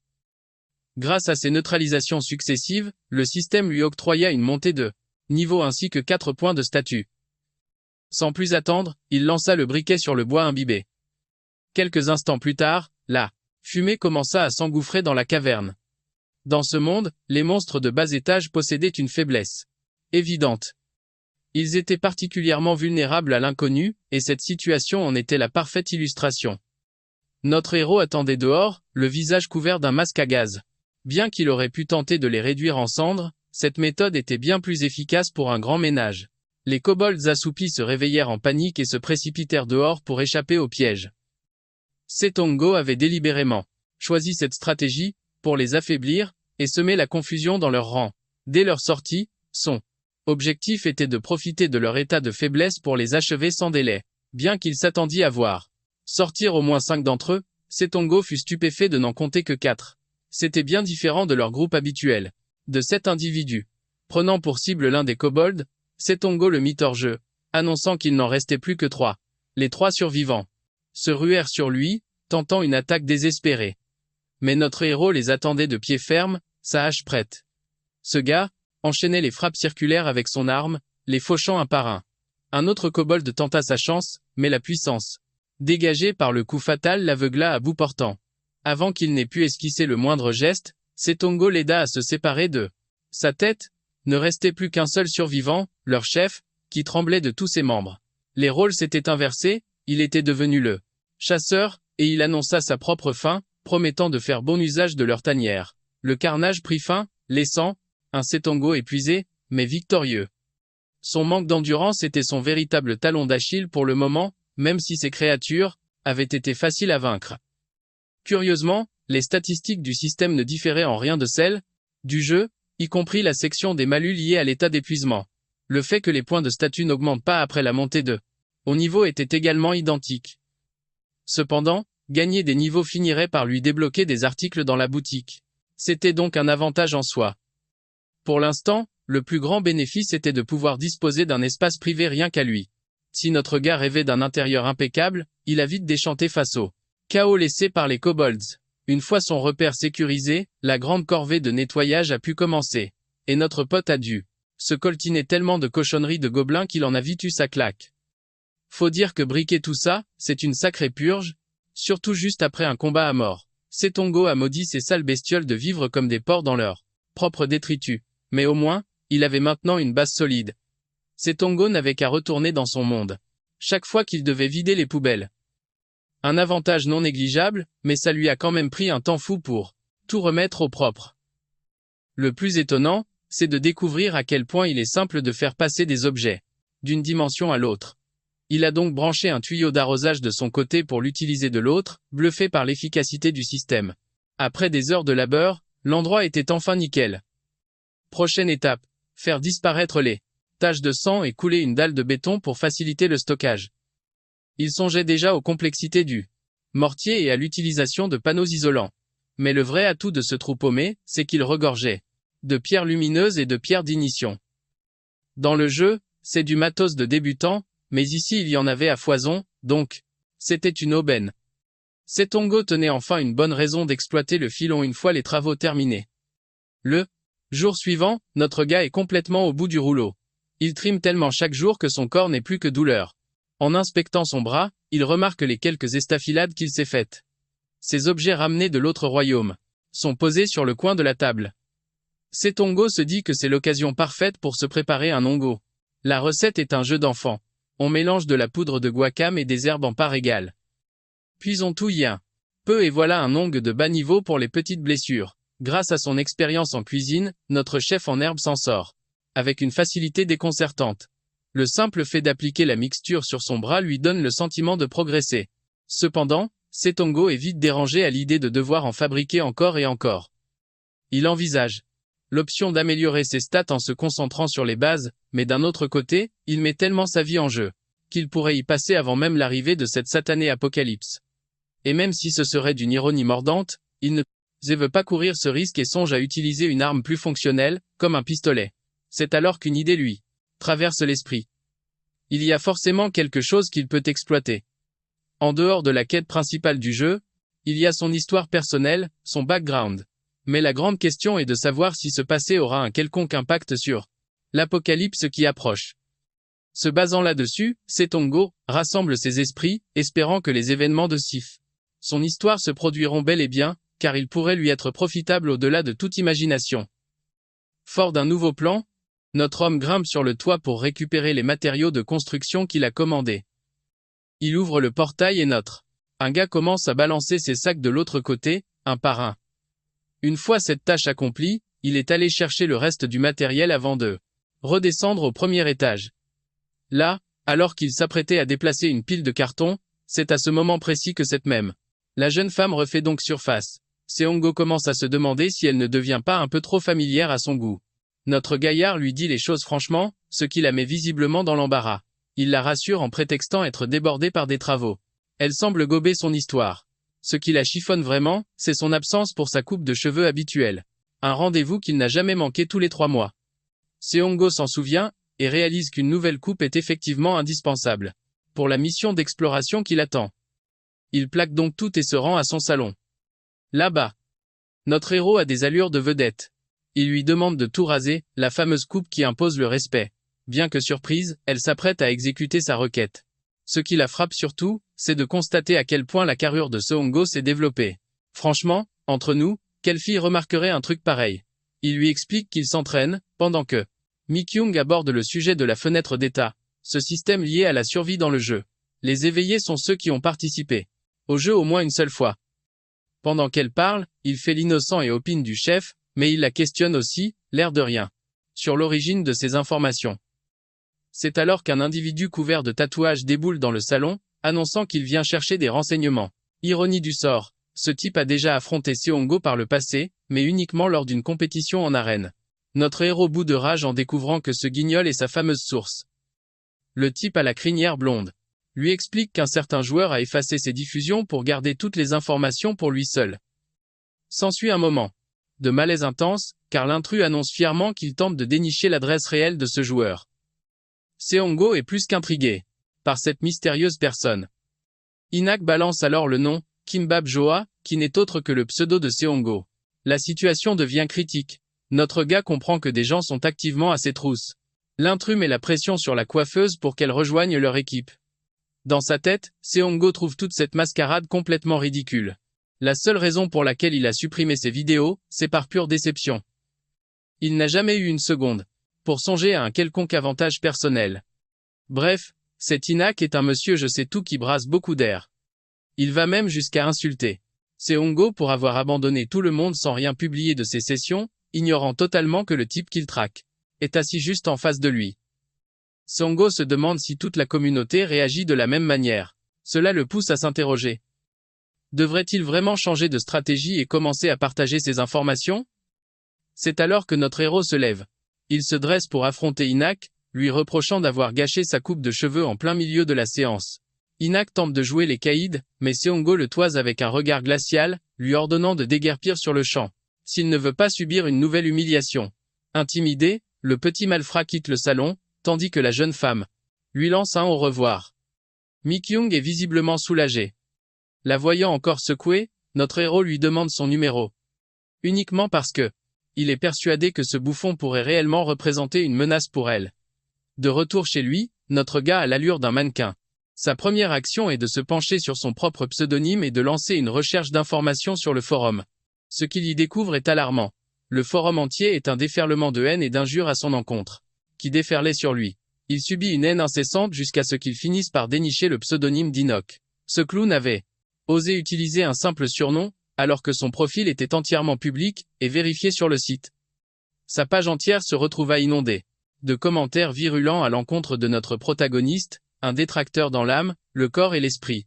Grâce à ces neutralisations successives, le système lui octroya une montée de niveau ainsi que 4 points de statut. Sans plus attendre, il lança le briquet sur le bois imbibé. Quelques instants plus tard, la fumée commença à s'engouffrer dans la caverne. Dans ce monde, les monstres de bas étage possédaient une faiblesse évidente. Ils étaient particulièrement vulnérables à l'inconnu, et cette situation en était la parfaite illustration. Notre héros attendait dehors, le visage couvert d'un masque à gaz. Bien qu'il aurait pu tenter de les réduire en cendres, cette méthode était bien plus efficace pour un grand ménage. Les kobolds assoupis se réveillèrent en panique et se précipitèrent dehors pour échapper au piège. Setongo avait délibérément choisi cette stratégie, pour les affaiblir, et semer la confusion dans leurs rangs. Dès leur sortie, son objectif était de profiter de leur état de faiblesse pour les achever sans délai. Bien qu'il s'attendît à voir sortir au moins 5 d'entre eux, Setongo fut stupéfait de n'en compter que 4. C'était bien différent de leur groupe habituel. De 7 individus. Prenant pour cible l'un des kobolds, Setongo le mit hors jeu, annonçant qu'il n'en restait plus que 3. Les 3 survivants se ruèrent sur lui, tentant une attaque désespérée. Mais notre héros les attendait de pied ferme, sa hache prête. Ce gars enchaînait les frappes circulaires avec son arme, les fauchant un par un. Un autre kobold tenta sa chance, mais la puissance dégagée par le coup fatal l'aveugla à bout portant. Avant qu'il n'ait pu esquisser le moindre geste, Setongo l'aida à se séparer de sa tête. Ne restait plus qu'un seul survivant, leur chef, qui tremblait de tous ses membres. Les rôles s'étaient inversés, il était devenu le chasseur, et il annonça sa propre fin, promettant de faire bon usage de leur tanière. Le carnage prit fin, laissant un Setongo épuisé, mais victorieux. Son manque d'endurance était son véritable talon d'Achille pour le moment, même si ces créatures avaient été faciles à vaincre. Curieusement, les statistiques du système ne différaient en rien de celles du jeu, y compris la section des malus liés à l'état d'épuisement. Le fait que les points de statut n'augmentent pas après la montée de haut niveau était également identique. Cependant, gagner des niveaux finirait par lui débloquer des articles dans la boutique. C'était donc un avantage en soi. Pour l'instant, le plus grand bénéfice était de pouvoir disposer d'un espace privé rien qu'à lui. Si notre gars rêvait d'un intérieur impeccable, il a vite déchanté face au chaos laissé par les kobolds. Une fois son repère sécurisé, la grande corvée de nettoyage a pu commencer. Et notre pote a dû se coltiner tellement de cochonneries de gobelins qu'il en a vite eu sa claque. Faut dire que briquer tout ça, c'est une sacrée purge, surtout juste après un combat à mort. Setongo a maudit ces sales bestioles de vivre comme des porcs dans leur propre détritus. Mais au moins, il avait maintenant une base solide. Setongo n'avait qu'à retourner dans son monde. Chaque fois qu'il devait vider les poubelles. Un avantage non négligeable, mais ça lui a quand même pris un temps fou pour tout remettre au propre. Le plus étonnant, c'est de découvrir à quel point il est simple de faire passer des objets d'une dimension à l'autre. Il a donc branché un tuyau d'arrosage de son côté pour l'utiliser de l'autre, bluffé par l'efficacité du système. Après des heures de labeur, l'endroit était enfin nickel. Prochaine étape, faire disparaître les taches de sang et couler une dalle de béton pour faciliter le stockage. Il songeait déjà aux complexités du mortier et à l'utilisation de panneaux isolants. Mais le vrai atout de ce trou paumé, c'est qu'il regorgeait de pierres lumineuses et de pierres d'ignition. Dans le jeu, c'est du matos de débutant, mais ici il y en avait à foison, donc c'était une aubaine. Setongo tenait enfin une bonne raison d'exploiter le filon une fois les travaux terminés. Le jour suivant, notre gars est complètement au bout du rouleau. Il trime tellement chaque jour que son corps n'est plus que douleur. En inspectant son bras, il remarque les quelques estafilades qu'il s'est faites. Ces objets ramenés de l'autre royaume sont posés sur le coin de la table. Setongo se dit que c'est l'occasion parfaite pour se préparer un ongo. La recette est un jeu d'enfant. On mélange de la poudre de guacam et des herbes en part égale. Puis on touille un peu et voilà un ongue de bas niveau pour les petites blessures. Grâce à son expérience en cuisine, notre chef en herbe s'en sort avec une facilité déconcertante. Le simple fait d'appliquer la mixture sur son bras lui donne le sentiment de progresser. Cependant, Setongo est vite dérangé à l'idée de devoir en fabriquer encore et encore. Il envisage l'option d'améliorer ses stats en se concentrant sur les bases, mais d'un autre côté, il met tellement sa vie en jeu qu'il pourrait y passer avant même l'arrivée de cette satanée apocalypse. Et même si ce serait d'une ironie mordante, il ne veut pas courir ce risque et songe à utiliser une arme plus fonctionnelle, comme un pistolet. C'est alors qu'une idée lui traverse l'esprit. Il y a forcément quelque chose qu'il peut exploiter. En dehors de la quête principale du jeu, il y a son histoire personnelle, son background. Mais la grande question est de savoir si ce passé aura un quelconque impact sur l'apocalypse qui approche. Se basant là-dessus, Setongo rassemble ses esprits, espérant que les événements de son histoire se produiront bel et bien, car ils pourraient lui être profitables au-delà de toute imagination. Fort d'un nouveau plan, notre homme grimpe sur le toit pour récupérer les matériaux de construction qu'il a commandés. Il ouvre le portail et un gars commence à balancer ses sacs de l'autre côté, un par un. Une fois cette tâche accomplie, il est allé chercher le reste du matériel avant de redescendre au premier étage. Là, alors qu'il s'apprêtait à déplacer une pile de cartons, c'est à ce moment précis que la jeune femme refait donc surface. Seongo commence à se demander si elle ne devient pas un peu trop familière à son goût. Notre gaillard lui dit les choses franchement, ce qui la met visiblement dans l'embarras. Il la rassure en prétextant être débordé par des travaux. Elle semble gober son histoire. Ce qui la chiffonne vraiment, c'est son absence pour sa coupe de cheveux habituelle. Un rendez-vous qu'il n'a jamais manqué tous les 3 mois. Seongo s'en souvient, et réalise qu'une nouvelle coupe est effectivement indispensable pour la mission d'exploration qui l'attend. Il plaque donc tout et se rend à son salon. Là-bas, notre héros a des allures de vedette. Il lui demande de tout raser, la fameuse coupe qui impose le respect. Bien que surprise, elle s'apprête à exécuter sa requête. Ce qui la frappe surtout, c'est de constater à quel point la carrure de Seongo s'est développée. Franchement, entre nous, quelle fille remarquerait un truc pareil? Il lui explique qu'il s'entraîne, pendant que Mi-kyung aborde le sujet de la fenêtre d'état, ce système lié à la survie dans le jeu. Les éveillés sont ceux qui ont participé au jeu au moins une seule fois. Pendant qu'elle parle, il fait l'innocent et opine du chef, mais il la questionne aussi, l'air de rien, sur l'origine de ces informations. C'est alors qu'un individu couvert de tatouages déboule dans le salon, annonçant qu'il vient chercher des renseignements. Ironie du sort, ce type a déjà affronté Seongo par le passé, mais uniquement lors d'une compétition en arène. Notre héros bout de rage en découvrant que ce guignol est sa fameuse source. Le type à la crinière blonde lui explique qu'un certain joueur a effacé ses diffusions pour garder toutes les informations pour lui seul. S'ensuit un moment de malaise intense, car l'intrus annonce fièrement qu'il tente de dénicher l'adresse réelle de ce joueur. Seongo est plus qu'intrigué par cette mystérieuse personne. Inak balance alors le nom, Kimbab Joa, qui n'est autre que le pseudo de Seongo. La situation devient critique. Notre gars comprend que des gens sont activement à ses trousses. L'intrus met la pression sur la coiffeuse pour qu'elle rejoigne leur équipe. Dans sa tête, Seongo trouve toute cette mascarade complètement ridicule. La seule raison pour laquelle il a supprimé ses vidéos, c'est par pure déception. Il n'a jamais eu une seconde pour songer à un quelconque avantage personnel. Bref, cet Inak est un monsieur je sais tout qui brasse beaucoup d'air. Il va même jusqu'à insulter Seongo pour avoir abandonné tout le monde sans rien publier de ses sessions, ignorant totalement que le type qu'il traque est assis juste en face de lui. Seongo se demande si toute la communauté réagit de la même manière. Cela le pousse à s'interroger. Devrait-il vraiment changer de stratégie et commencer à partager ses informations? C'est alors que notre héros se lève. Il se dresse pour affronter Inak, lui reprochant d'avoir gâché sa coupe de cheveux en plein milieu de la séance. Inak tente de jouer les caïds, mais Seongo le toise avec un regard glacial, lui ordonnant de déguerpir sur le champ, s'il ne veut pas subir une nouvelle humiliation. Intimidé, le petit malfrat quitte le salon, tandis que la jeune femme lui lance un au revoir. Mi-kyung est visiblement soulagé. La voyant encore secouée, notre héros lui demande son numéro. Uniquement parce que il est persuadé que ce bouffon pourrait réellement représenter une menace pour elle. De retour chez lui, notre gars a l'allure d'un mannequin. Sa première action est de se pencher sur son propre pseudonyme et de lancer une recherche d'informations sur le forum. Ce qu'il y découvre est alarmant. Le forum entier est un déferlement de haine et d'injures à son encontre, qui déferlait sur lui. Il subit une haine incessante jusqu'à ce qu'il finisse par dénicher le pseudonyme d'Inoc. Ce clown avait osé utiliser un simple surnom, alors que son profil était entièrement public et vérifié sur le site. Sa page entière se retrouva inondée de commentaires virulents à l'encontre de notre protagoniste, un détracteur dans l'âme, le corps et l'esprit.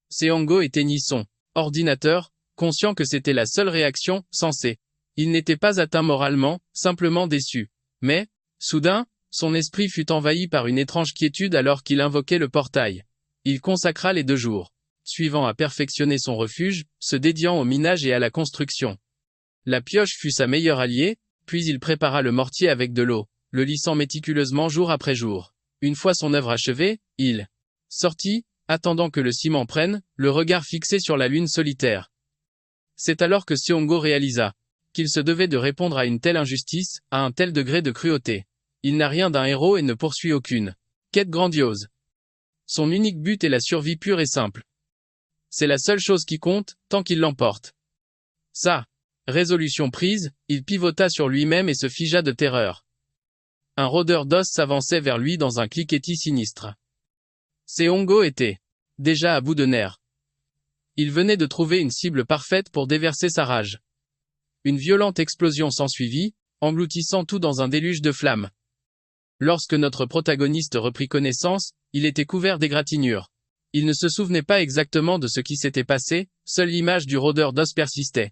Seongo éteignit son ordinateur, conscient que c'était la seule réaction sensée. Il n'était pas atteint moralement, simplement déçu. Mais, soudain, son esprit fut envahi par une étrange quiétude alors qu'il invoquait le portail. Il consacra les 2 jours suivants à perfectionner son refuge, se dédiant au minage et à la construction. La pioche fut sa meilleure alliée, puis il prépara le mortier avec de l'eau, le lissant méticuleusement jour après jour. Une fois son œuvre achevée, il sortit, attendant que le ciment prenne, le regard fixé sur la lune solitaire. C'est alors que Seongo réalisa qu'il se devait de répondre à une telle injustice, à un tel degré de cruauté. Il n'a rien d'un héros et ne poursuit aucune quête grandiose. Son unique but est la survie pure et simple. C'est la seule chose qui compte, tant qu'il l'emporte. Sa résolution prise, il pivota sur lui-même et se figea de terreur. Un rôdeur d'os s'avançait vers lui dans un cliquetis sinistre. Seongo était déjà à bout de nerfs. Il venait de trouver une cible parfaite pour déverser sa rage. Une violente explosion s'ensuivit, engloutissant tout dans un déluge de flammes. Lorsque notre protagoniste reprit connaissance, il était couvert d'égratignures. Il ne se souvenait pas exactement de ce qui s'était passé, seule l'image du rôdeur d'os persistait.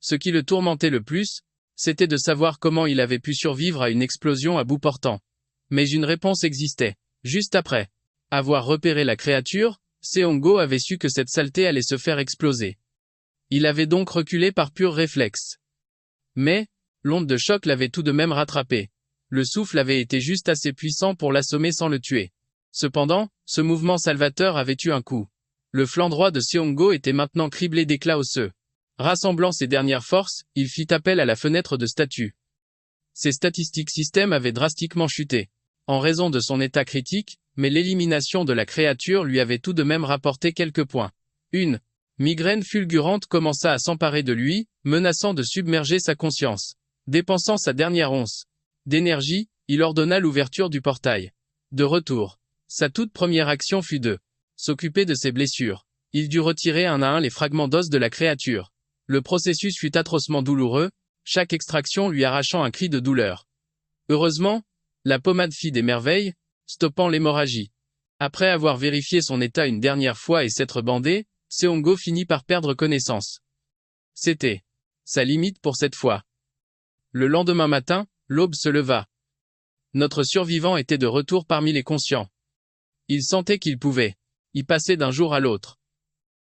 Ce qui le tourmentait le plus, c'était de savoir comment il avait pu survivre à une explosion à bout portant. Mais une réponse existait. Juste après avoir repéré la créature, Seongo avait su que cette saleté allait se faire exploser. Il avait donc reculé par pur réflexe. Mais, l'onde de choc l'avait tout de même rattrapé. Le souffle avait été juste assez puissant pour l'assommer sans le tuer. Cependant, ce mouvement salvateur avait eu un coup. Le flanc droit de Seongo était maintenant criblé d'éclats osseux. Rassemblant ses dernières forces, il fit appel à la fenêtre de statut. Ses statistiques système avaient drastiquement chuté, en raison de son état critique, mais l'élimination de la créature lui avait tout de même rapporté quelques points. Une migraine fulgurante commença à s'emparer de lui, menaçant de submerger sa conscience. Dépensant sa dernière once d'énergie, il ordonna l'ouverture du portail. De retour, sa toute première action fut de s'occuper de ses blessures. Il dut retirer un à un les fragments d'os de la créature. Le processus fut atrocement douloureux, chaque extraction lui arrachant un cri de douleur. Heureusement, la pommade fit des merveilles, stoppant l'hémorragie. Après avoir vérifié son état une dernière fois et s'être bandé, Seongo finit par perdre connaissance. C'était sa limite pour cette fois. Le lendemain matin, l'aube se leva. Notre survivant était de retour parmi les conscients. Il sentait qu'il pouvait y passer d'un jour à l'autre.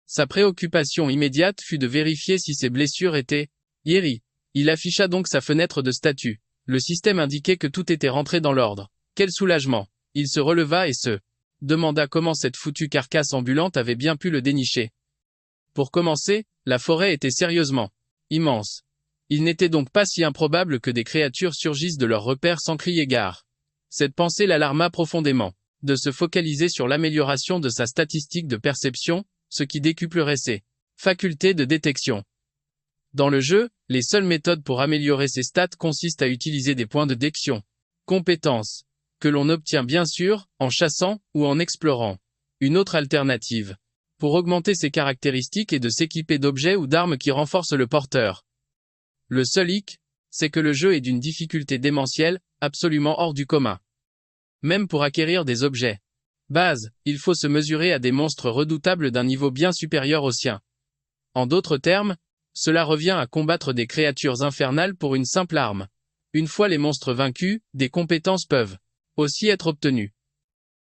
Sa préoccupation immédiate fut de vérifier si ses blessures étaient guéries. Il afficha donc sa fenêtre de statut. Le système indiquait que tout était rentré dans l'ordre. Quel soulagement! Il se releva et se demanda comment cette foutue carcasse ambulante avait bien pu le dénicher. Pour commencer, la forêt était sérieusement immense. Il n'était donc pas si improbable que des créatures surgissent de leur repère sans crier gare. Cette pensée l'alarma profondément. De se focaliser sur l'amélioration de sa statistique de perception, ce qui décuplerait ses facultés de détection. Dans le jeu, les seules méthodes pour améliorer ses stats consistent à utiliser des points de détection, compétences, que l'on obtient bien sûr, en chassant ou en explorant. Une autre alternative, pour augmenter ses caractéristiques est de s'équiper d'objets ou d'armes qui renforcent le porteur. Le seul hic, c'est que le jeu est d'une difficulté démentielle, absolument hors du commun. Même pour acquérir des objets base, il faut se mesurer à des monstres redoutables d'un niveau bien supérieur au sien. En d'autres termes, cela revient à combattre des créatures infernales pour une simple arme. Une fois les monstres vaincus, des compétences peuvent aussi être obtenues.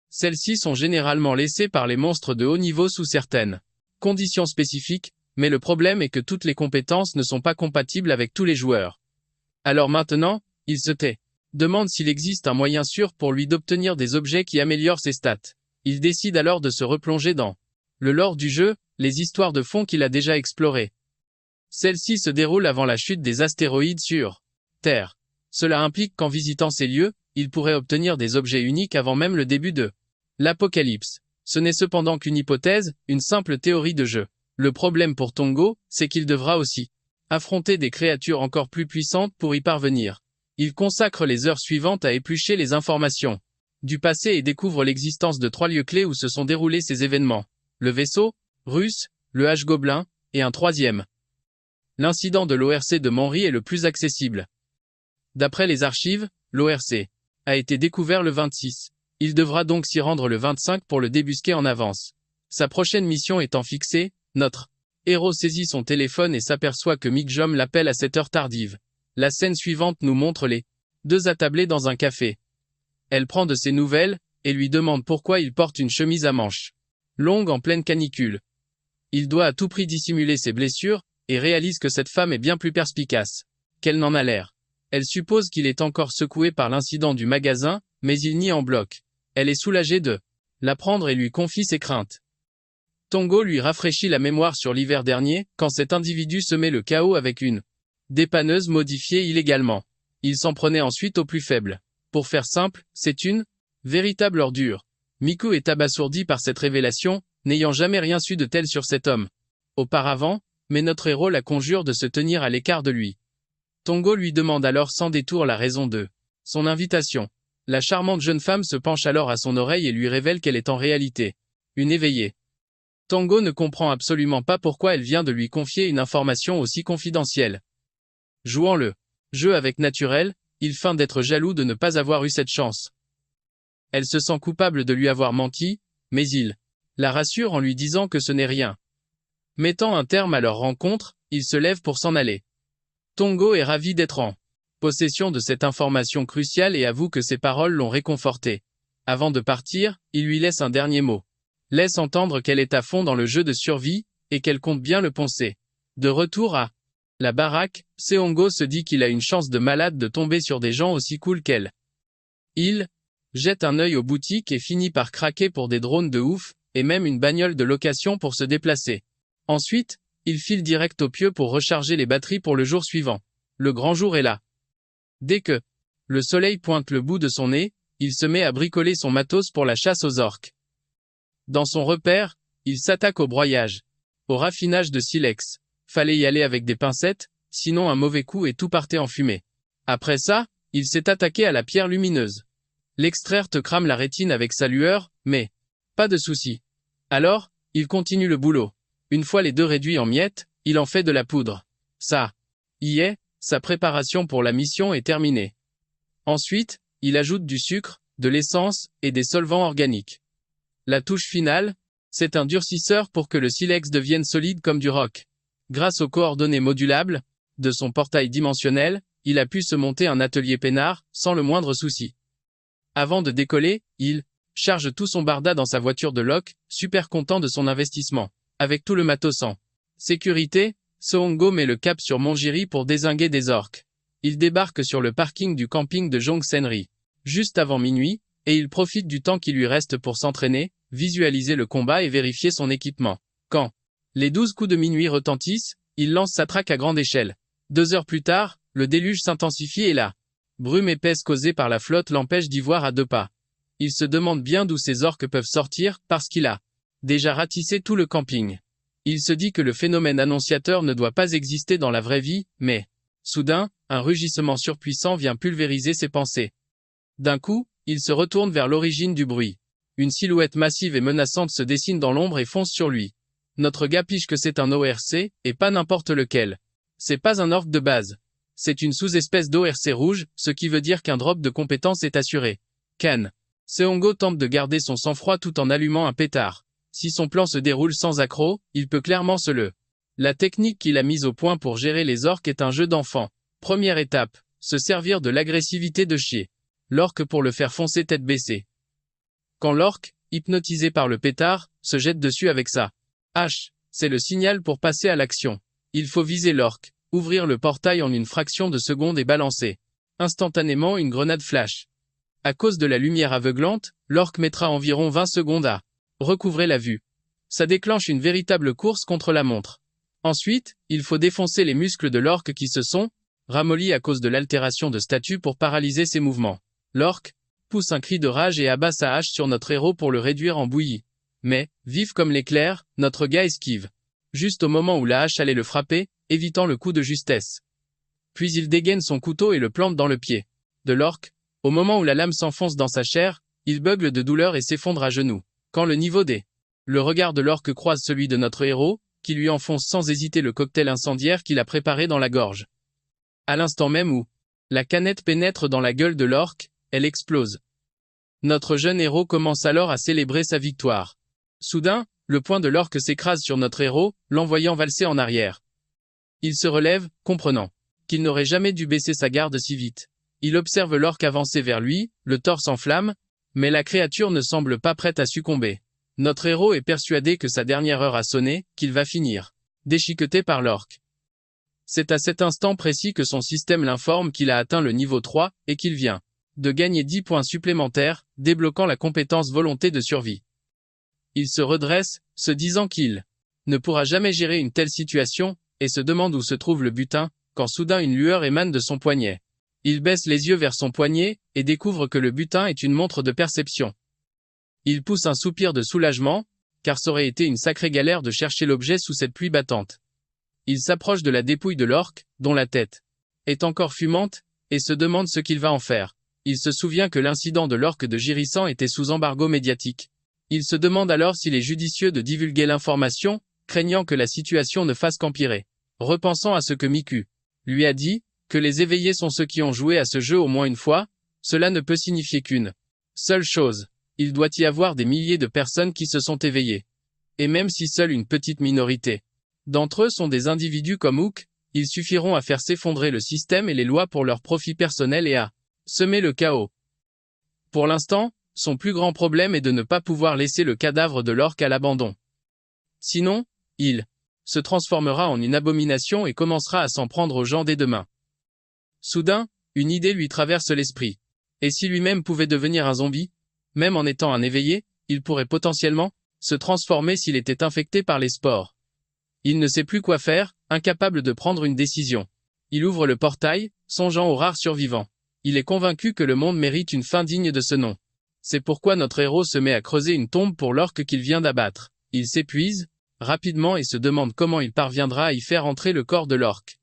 Celles-ci sont généralement laissées par les monstres de haut niveau sous certaines conditions spécifiques, mais le problème est que toutes les compétences ne sont pas compatibles avec tous les joueurs. Alors maintenant, il se demande s'il existe un moyen sûr pour lui d'obtenir des objets qui améliorent ses stats. Il décide alors de se replonger dans Le lore du jeu, les histoires de fond qu'il a déjà explorées. Celle-ci se déroule avant la chute des astéroïdes sur Terre. Cela implique qu'en visitant ces lieux, il pourrait obtenir des objets uniques avant même le début de l'apocalypse. Ce n'est cependant qu'une hypothèse, une simple théorie de jeu. Le problème pour Tongo, c'est qu'il devra aussi affronter des créatures encore plus puissantes pour y parvenir. Il consacre les heures suivantes à éplucher les informations du passé et découvre l'existence de 3 lieux clés où se sont déroulés ces événements. Le vaisseau russe, le H-Gobelin, et un troisième. L'incident de l'ORC de Manri est le plus accessible. D'après les archives, l'ORC a été découvert le 26. Il devra donc s'y rendre le 25 pour le débusquer en avance. Sa prochaine mission étant fixée, notre héros saisit son téléphone et s'aperçoit que Mick Jom l'appelle à cette heure tardive. La scène suivante nous montre les 2 attablés dans un café. Elle prend de ses nouvelles, et lui demande pourquoi il porte une chemise à manches longue en pleine canicule. Il doit à tout prix dissimuler ses blessures, et réalise que cette femme est bien plus perspicace qu'elle n'en a l'air. Elle suppose qu'il est encore secoué par l'incident du magasin, mais il nie en bloc. Elle est soulagée de l'apprendre et lui confie ses craintes. Tongo lui rafraîchit la mémoire sur l'hiver dernier, quand cet individu semait le chaos avec une dépanneuse modifiée illégalement. Il s'en prenait ensuite au plus faible. Pour faire simple, c'est une véritable ordure. Miku est abasourdi par cette révélation, n'ayant jamais rien su de tel sur cet homme auparavant, mais notre héros la conjure de se tenir à l'écart de lui. Tongo lui demande alors sans détour la raison de son invitation. La charmante jeune femme se penche alors à son oreille et lui révèle qu'elle est en réalité une éveillée. Tongo ne comprend absolument pas pourquoi elle vient de lui confier une information aussi confidentielle. Jouant le jeu avec naturel, il feint d'être jaloux de ne pas avoir eu cette chance. Elle se sent coupable de lui avoir menti, mais il la rassure en lui disant que ce n'est rien. Mettant un terme à leur rencontre, il se lève pour s'en aller. Tongo est ravi d'être en possession de cette information cruciale et avoue que ses paroles l'ont réconforté. Avant de partir, il lui laisse un dernier mot. Laisse entendre qu'elle est à fond dans le jeu de survie, et qu'elle compte bien le poncer. De retour à la baraque, Seongo se dit qu'il a une chance de malade de tomber sur des gens aussi cool qu'elle. Il jette un œil aux boutiques et finit par craquer pour des drones de ouf, et même une bagnole de location pour se déplacer. Ensuite, il file direct au pieu pour recharger les batteries pour le jour suivant. Le grand jour est là. Dès que le soleil pointe le bout de son nez, il se met à bricoler son matos pour la chasse aux orques. Dans son repère, il s'attaque au broyage, au raffinage de silex. Fallait y aller avec des pincettes, sinon un mauvais coup et tout partait en fumée. Après ça, il s'est attaqué à la pierre lumineuse. L'extraire te crame la rétine avec sa lueur, mais pas de souci. Alors, il continue le boulot. Une fois les 2 réduits en miettes, il en fait de la poudre. Ça y est, sa préparation pour la mission est terminée. Ensuite, il ajoute du sucre, de l'essence et des solvants organiques. La touche finale, c'est un durcisseur pour que le silex devienne solide comme du roc. Grâce aux coordonnées modulables de son portail dimensionnel, il a pu se monter un atelier peinard, sans le moindre souci. Avant de décoller, il charge tout son barda dans sa voiture de loc, super content de son investissement. Avec tout le matos en sécurité, Seongo met le cap sur Monjiri pour dézinguer des orques. Il débarque sur le parking du camping de Jongsenri, juste avant minuit, et il profite du temps qui lui reste pour s'entraîner, visualiser le combat et vérifier son équipement. Quand les 12 coups de minuit retentissent, il lance sa traque à grande échelle. 2 heures plus tard, le déluge s'intensifie et la brume épaisse causée par la flotte l'empêche d'y voir à 2 pas. Il se demande bien d'où ces orques peuvent sortir, parce qu'il a déjà ratissé tout le camping. Il se dit que le phénomène annonciateur ne doit pas exister dans la vraie vie, mais soudain, un rugissement surpuissant vient pulvériser ses pensées. D'un coup, il se retourne vers l'origine du bruit. Une silhouette massive et menaçante se dessine dans l'ombre et fonce sur lui. Notre gars piche que c'est un ORC, et pas n'importe lequel. C'est pas un orc de base. C'est une sous-espèce d'ORC rouge, ce qui veut dire qu'un drop de compétences est assuré. Can. Seongo tente de garder son sang-froid tout en allumant un pétard. Si son plan se déroule sans accroc, il peut clairement se le. La technique qu'il a mise au point pour gérer les orques est un jeu d'enfant. Première étape, se servir de l'agressivité de chier l'orque pour le faire foncer tête baissée. Quand l'orque, hypnotisé par le pétard, se jette dessus avec sa hache, c'est le signal pour passer à l'action. Il faut viser l'orque, ouvrir le portail en une fraction de seconde et balancer instantanément une grenade flash. À cause de la lumière aveuglante, l'orque mettra environ 20 secondes à recouvrer la vue. Ça déclenche une véritable course contre la montre. Ensuite, il faut défoncer les muscles de l'orque qui se sont ramollis à cause de l'altération de statut pour paralyser ses mouvements. L'orque pousse un cri de rage et abat sa hache sur notre héros pour le réduire en bouillie. Mais, vif comme l'éclair, notre gars esquive. Juste au moment où la hache allait le frapper, évitant le coup de justesse. Puis il dégaine son couteau et le plante dans le pied de l'orque. Au moment où la lame s'enfonce dans sa chair, il beugle de douleur et s'effondre à genoux. Quand le niveau des... Le regard de l'orque croise celui de notre héros, qui lui enfonce sans hésiter le cocktail incendiaire qu'il a préparé dans la gorge. À l'instant même où la canette pénètre dans la gueule de l'orque, elle explose. Notre jeune héros commence alors à célébrer sa victoire. Soudain, le poing de l'orque s'écrase sur notre héros, l'envoyant valser en arrière. Il se relève, comprenant qu'il n'aurait jamais dû baisser sa garde si vite. Il observe l'orque avancer vers lui, le torse en flammes, mais la créature ne semble pas prête à succomber. Notre héros est persuadé que sa dernière heure a sonné, qu'il va finir déchiqueté par l'orque. C'est à cet instant précis que son système l'informe qu'il a atteint le niveau 3 et qu'il vient de gagner 10 points supplémentaires, débloquant la compétence volonté de survie. Il se redresse, se disant qu'il ne pourra jamais gérer une telle situation, et se demande où se trouve le butin, quand soudain une lueur émane de son poignet. Il baisse les yeux vers son poignet, et découvre que le butin est une montre de perception. Il pousse un soupir de soulagement, car ça aurait été une sacrée galère de chercher l'objet sous cette pluie battante. Il s'approche de la dépouille de l'orque, dont la tête est encore fumante, et se demande ce qu'il va en faire. Il se souvient que l'incident de l'orque de Girissan était sous embargo médiatique. Il se demande alors s'il est judicieux de divulguer l'information, craignant que la situation ne fasse qu'empirer. Repensant à ce que Miku lui a dit, que les éveillés sont ceux qui ont joué à ce jeu au moins une fois, cela ne peut signifier qu'une seule chose. Il doit y avoir des milliers de personnes qui se sont éveillées. Et même si seule une petite minorité d'entre eux sont des individus comme Hook, ils suffiront à faire s'effondrer le système et les lois pour leur profit personnel et à semer le chaos. Pour l'instant, son plus grand problème est de ne pas pouvoir laisser le cadavre de l'orque à l'abandon. Sinon, il se transformera en une abomination et commencera à s'en prendre aux gens dès demain. Soudain, une idée lui traverse l'esprit. Et si lui-même pouvait devenir un zombie? Même en étant un éveillé, il pourrait potentiellement se transformer s'il était infecté par les spores. Il ne sait plus quoi faire, incapable de prendre une décision. Il ouvre le portail, songeant aux rares survivants. Il est convaincu que le monde mérite une fin digne de ce nom. C'est pourquoi notre héros se met à creuser une tombe pour l'orque qu'il vient d'abattre. Il s'épuise rapidement et se demande comment il parviendra à y faire entrer le corps de l'orque.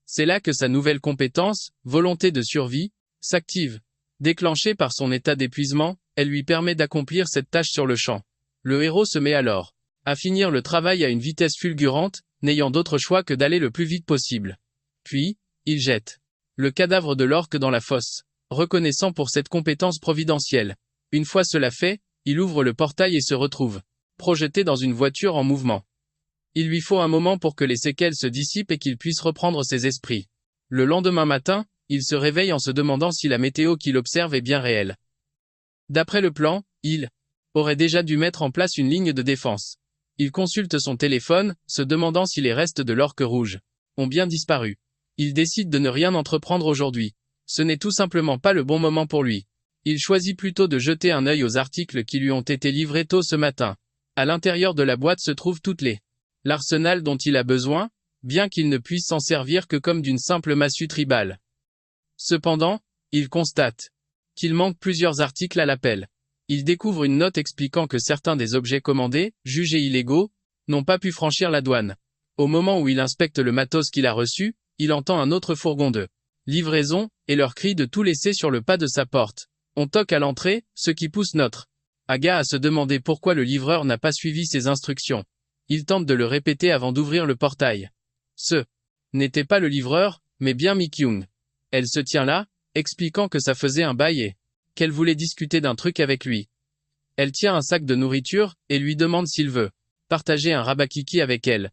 C'est là que sa nouvelle compétence, volonté de survie, s'active. Déclenchée par son état d'épuisement, elle lui permet d'accomplir cette tâche sur le champ. Le héros se met alors à finir le travail à une vitesse fulgurante, n'ayant d'autre choix que d'aller le plus vite possible. Puis, il jette le cadavre de l'orque dans la fosse, reconnaissant pour cette compétence providentielle. Une fois cela fait, il ouvre le portail et se retrouve projeté dans une voiture en mouvement. Il lui faut un moment pour que les séquelles se dissipent et qu'il puisse reprendre ses esprits. Le lendemain matin, il se réveille en se demandant si la météo qu'il observe est bien réelle. D'après le plan, il aurait déjà dû mettre en place une ligne de défense. Il consulte son téléphone, se demandant si les restes de l'orque rouge ont bien disparu. Il décide de ne rien entreprendre aujourd'hui. Ce n'est tout simplement pas le bon moment pour lui. Il choisit plutôt de jeter un œil aux articles qui lui ont été livrés tôt ce matin. À l'intérieur de la boîte se trouvent toutes l'arsenal dont il a besoin, bien qu'il ne puisse s'en servir que comme d'une simple massue tribale. Cependant, il constate qu'il manque plusieurs articles à l'appel. Il découvre une note expliquant que certains des objets commandés, jugés illégaux, n'ont pas pu franchir la douane. Au moment où il inspecte le matos qu'il a reçu, il entend un autre fourgon de livraison, et leur cri de tout laisser sur le pas de sa porte. On toque à l'entrée, ce qui pousse notre Aga à se demander pourquoi le livreur n'a pas suivi ses instructions. Il tente de le répéter avant d'ouvrir le portail. Ce n'était pas le livreur, mais bien Mi-kyung. Elle se tient là, expliquant que ça faisait un bail et qu'elle voulait discuter d'un truc avec lui. Elle tient un sac de nourriture, et lui demande s'il veut partager un rabakiki avec elle.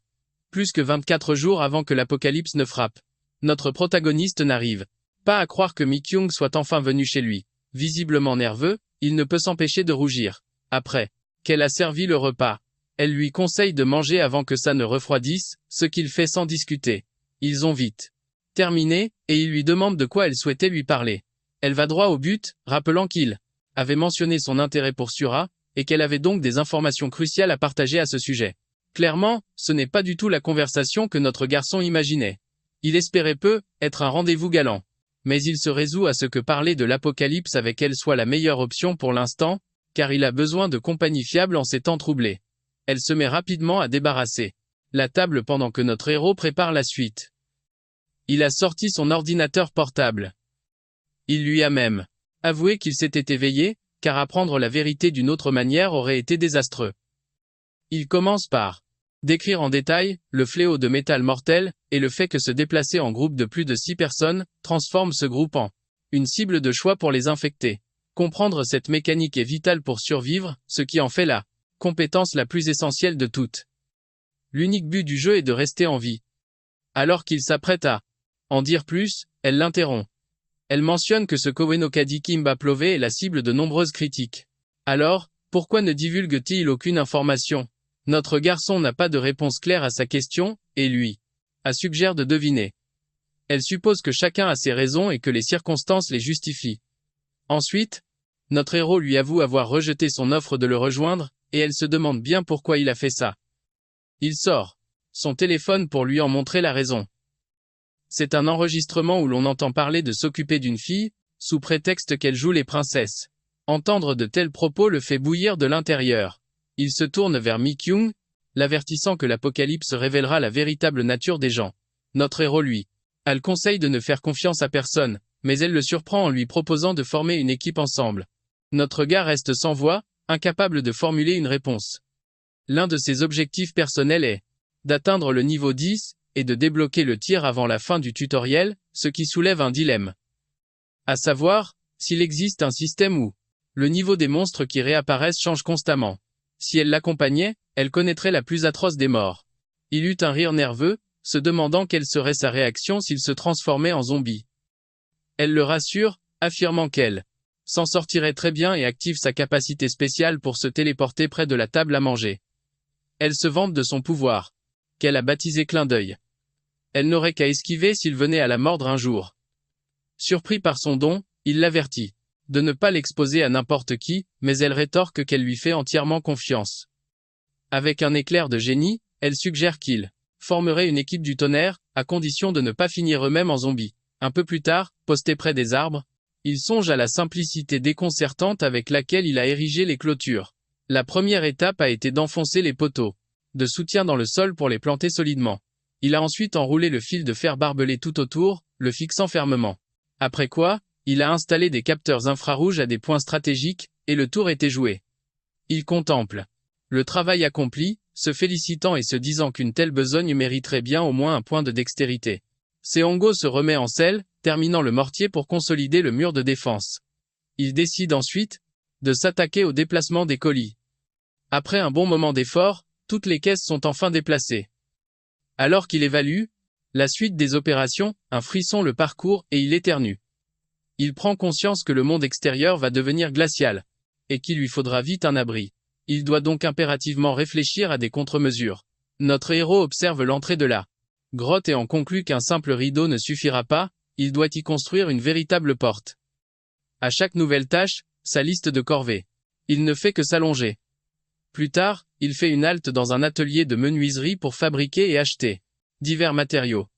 Plus que 24 jours avant que l'apocalypse ne frappe. Notre protagoniste n'arrive pas à croire que Mi-kyung soit enfin venu chez lui. Visiblement nerveux, il ne peut s'empêcher de rougir. Après qu'elle a servi le repas, elle lui conseille de manger avant que ça ne refroidisse, ce qu'il fait sans discuter. Ils ont vite terminé, et il lui demande de quoi elle souhaitait lui parler. Elle va droit au but, rappelant qu'il avait mentionné son intérêt pour Sura, et qu'elle avait donc des informations cruciales à partager à ce sujet. Clairement, ce n'est pas du tout la conversation que notre garçon imaginait. Il espérait peu être un rendez-vous galant. Mais il se résout à ce que parler de l'apocalypse avec elle soit la meilleure option pour l'instant, car il a besoin de compagnie fiable en ces temps troublés. Elle se met rapidement à débarrasser la table pendant que notre héros prépare la suite. Il a sorti son ordinateur portable. Il lui a même avoué qu'il s'était éveillé, car apprendre la vérité d'une autre manière aurait été désastreux. Il commence par décrire en détail le fléau de métal mortel et le fait que se déplacer en groupe de plus de 6 personnes transforme ce groupe en une cible de choix pour les infecter. Comprendre cette mécanique est vital pour survivre, ce qui en fait la compétence la plus essentielle de toutes. L'unique but du jeu est de rester en vie. Alors qu'il s'apprête à en dire plus, elle l'interrompt. Elle mentionne que ce Kowenokadi Kimba Plové est la cible de nombreuses critiques. Alors, pourquoi ne divulgue-t-il aucune information? Notre garçon n'a pas de réponse claire à sa question, et lui suggère de deviner. Elle suppose que chacun a ses raisons et que les circonstances les justifient. Ensuite, notre héros lui avoue avoir rejeté son offre de le rejoindre, et elle se demande bien pourquoi il a fait ça. Il sort son téléphone pour lui en montrer la raison. C'est un enregistrement où l'on entend parler de s'occuper d'une fille, sous prétexte qu'elle joue les princesses. Entendre de tels propos le fait bouillir de l'intérieur. Il se tourne vers Mi-kyung, l'avertissant que l'apocalypse révélera la véritable nature des gens. Notre héros lui a le conseil de ne faire confiance à personne, mais elle le surprend en lui proposant de former une équipe ensemble. Notre gars reste sans voix, incapable de formuler une réponse. L'un de ses objectifs personnels est d'atteindre le niveau 10 et de débloquer le tir avant la fin du tutoriel, ce qui soulève un dilemme. À savoir, s'il existe un système où le niveau des monstres qui réapparaissent change constamment. Si elle l'accompagnait, elle connaîtrait la plus atroce des morts. Il eut un rire nerveux, se demandant quelle serait sa réaction s'il se transformait en zombie. Elle le rassure, affirmant qu'elle s'en sortirait très bien et active sa capacité spéciale pour se téléporter près de la table à manger. Elle se vante de son pouvoir, qu'elle a baptisé clin d'œil. Elle n'aurait qu'à esquiver s'il venait à la mordre un jour. Surpris par son don, il l'avertit de ne pas l'exposer à n'importe qui, mais elle rétorque qu'elle lui fait entièrement confiance. Avec un éclair de génie, elle suggère qu'il formerait une équipe du tonnerre, à condition de ne pas finir eux-mêmes en zombies. Un peu plus tard, posté près des arbres, il songe à la simplicité déconcertante avec laquelle il a érigé les clôtures. La première étape a été d'enfoncer les poteaux de soutien dans le sol pour les planter solidement. Il a ensuite enroulé le fil de fer barbelé tout autour, le fixant fermement. Après quoi, il a installé des capteurs infrarouges à des points stratégiques, et le tour était joué. Il contemple le travail accompli, se félicitant et se disant qu'une telle besogne mériterait bien au moins un point de dextérité. Seongo se remet en selle, terminant le mortier pour consolider le mur de défense. Il décide ensuite de s'attaquer au déplacement des colis. Après un bon moment d'effort, toutes les caisses sont enfin déplacées. Alors qu'il évalue la suite des opérations, un frisson le parcourt et il éternue. Il prend conscience que le monde extérieur va devenir glacial, et qu'il lui faudra vite un abri. Il doit donc impérativement réfléchir à des contre-mesures. Notre héros observe l'entrée de la grotte et en conclut qu'un simple rideau ne suffira pas, il doit y construire une véritable porte. À chaque nouvelle tâche, sa liste de corvées. Il ne fait que s'allonger. Plus tard, il fait une halte dans un atelier de menuiserie pour fabriquer et acheter divers matériaux.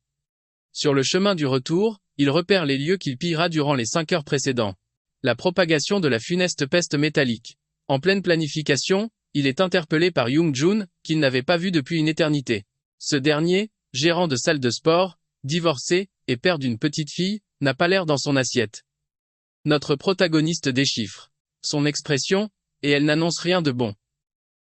Sur le chemin du retour, il repère les lieux qu'il pillera durant les 5 heures précédentes. La propagation de la funeste peste métallique. En pleine planification, il est interpellé par Young-jun, qu'il n'avait pas vu depuis une éternité. Ce dernier, gérant de salle de sport, divorcé, et père d'une petite fille, n'a pas l'air dans son assiette. Notre protagoniste déchiffre son expression, et elle n'annonce rien de bon.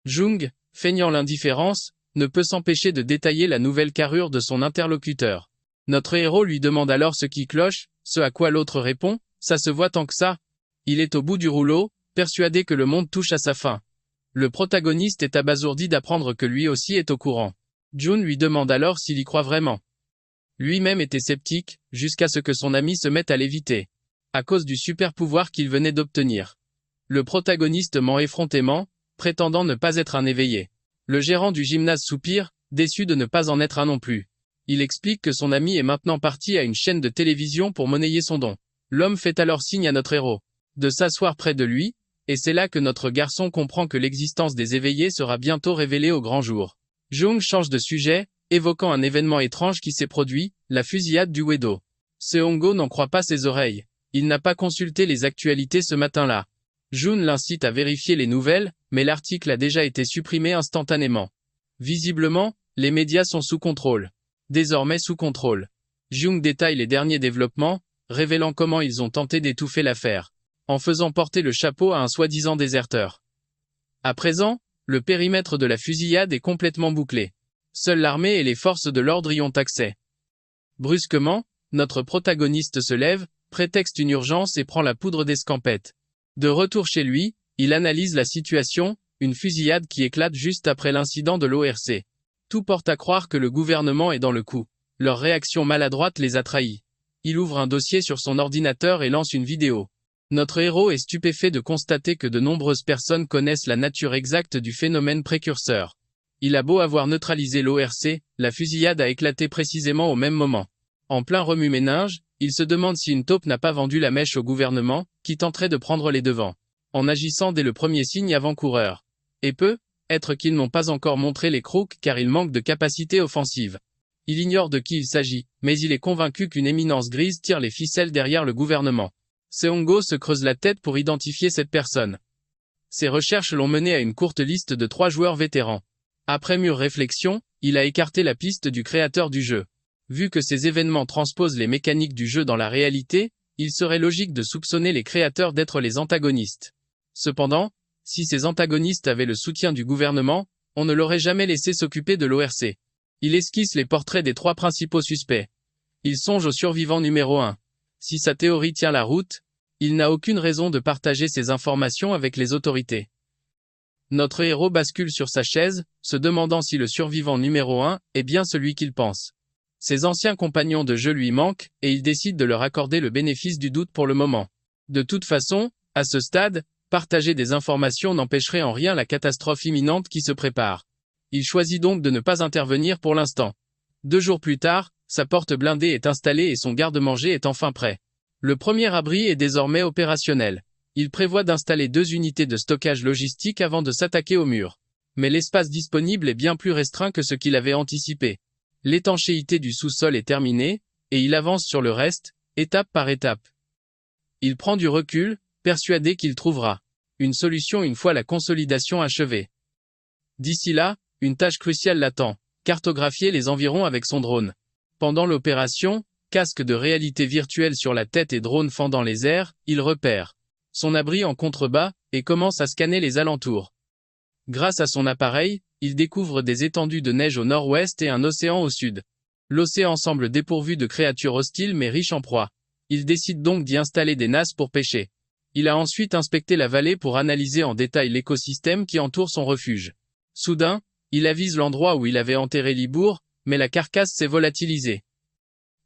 Jung, feignant l'indifférence, ne peut s'empêcher de détailler la nouvelle carrure de son interlocuteur. Notre héros lui demande alors ce qui cloche, ce à quoi l'autre répond, ça se voit tant que ça. Il est au bout du rouleau, persuadé que le monde touche à sa fin. Le protagoniste est abasourdi d'apprendre que lui aussi est au courant. Jun lui demande alors s'il y croit vraiment. Lui-même était sceptique, jusqu'à ce que son ami se mette à l'éviter, à cause du super pouvoir qu'il venait d'obtenir. Le protagoniste ment effrontément, prétendant ne pas être un éveillé. Le gérant du gymnase soupire, déçu de ne pas en être un non plus. Il explique que son ami est maintenant parti à une chaîne de télévision pour monnayer son don. L'homme fait alors signe à notre héros de s'asseoir près de lui, Et c'est là que notre garçon comprend que l'existence des éveillés sera bientôt révélée au grand jour. Jung change de sujet, évoquant un événement étrange qui s'est produit, la fusillade du Wedo. Seongo n'en croit pas ses oreilles. Il n'a pas consulté les actualités ce matin-là. Jun l'incite à vérifier les nouvelles, mais l'article a déjà été supprimé instantanément. Visiblement, les médias sont sous contrôle. Désormais sous contrôle. Jung détaille les derniers développements, révélant comment ils ont tenté d'étouffer l'affaire, en faisant porter le chapeau à un soi-disant déserteur. À présent, le périmètre de la fusillade est complètement bouclé. Seule l'armée et les forces de l'ordre y ont accès. Brusquement, notre protagoniste se lève, prétexte une urgence et prend la poudre d'escampette. De retour chez lui, il analyse la situation, une fusillade qui éclate juste après l'incident de l'ORC. Tout porte à croire que le gouvernement est dans le coup. Leur réaction maladroite les a trahis. Il ouvre un dossier sur son ordinateur et lance une vidéo. Notre héros est stupéfait de constater que de nombreuses personnes connaissent la nature exacte du phénomène précurseur. Il a beau avoir neutralisé l'ORC, la fusillade a éclaté précisément au même moment. En plein remue-ménage, il se demande si une taupe n'a pas vendu la mèche au gouvernement, qui tenterait de prendre les devants, en agissant dès le premier signe avant-coureur. Et peut-être qu'ils n'ont pas encore montré les crocs car ils manquent de capacité offensive. Il ignore de qui il s'agit, mais il est convaincu qu'une éminence grise tire les ficelles derrière le gouvernement. Seongo se creuse la tête pour identifier cette personne. Ses recherches l'ont mené à une courte liste de 3 joueurs vétérans. Après mûre réflexion, il a écarté la piste du créateur du jeu. Vu que ces événements transposent les mécaniques du jeu dans la réalité, il serait logique de soupçonner les créateurs d'être les antagonistes. Cependant, si ces antagonistes avaient le soutien du gouvernement, on ne l'aurait jamais laissé s'occuper de l'ORC. Il esquisse les portraits des 3 principaux suspects. Il songe au survivant numéro 1. Si sa théorie tient la route, il n'a aucune raison de partager ces informations avec les autorités. Notre héros bascule sur sa chaise, se demandant si le survivant numéro 1 est bien celui qu'il pense. Ses anciens compagnons de jeu lui manquent, et il décide de leur accorder le bénéfice du doute pour le moment. De toute façon, à ce stade, partager des informations n'empêcherait en rien la catastrophe imminente qui se prépare. Il choisit donc de ne pas intervenir pour l'instant. 2 jours plus tard, sa porte blindée est installée et son garde-manger est enfin prêt. Le premier abri est désormais opérationnel. Il prévoit d'installer 2 unités de stockage logistique avant de s'attaquer au mur. Mais l'espace disponible est bien plus restreint que ce qu'il avait anticipé. L'étanchéité du sous-sol est terminée, et il avance sur le reste, étape par étape. Il prend du recul, persuadé qu'il trouvera une solution une fois la consolidation achevée. D'ici là, une tâche cruciale l'attend, cartographier les environs avec son drone. Pendant l'opération, casque de réalité virtuelle sur la tête et drone fendant les airs, il repère son abri en contrebas, et commence à scanner les alentours. Grâce à son appareil, il découvre des étendues de neige au nord-ouest et un océan au sud. L'océan semble dépourvu de créatures hostiles mais riche en proies. Il décide donc d'y installer des nasses pour pêcher. Il a ensuite inspecté la vallée pour analyser en détail l'écosystème qui entoure son refuge. Soudain, il avise l'endroit où il avait enterré Libour, mais la carcasse s'est volatilisée.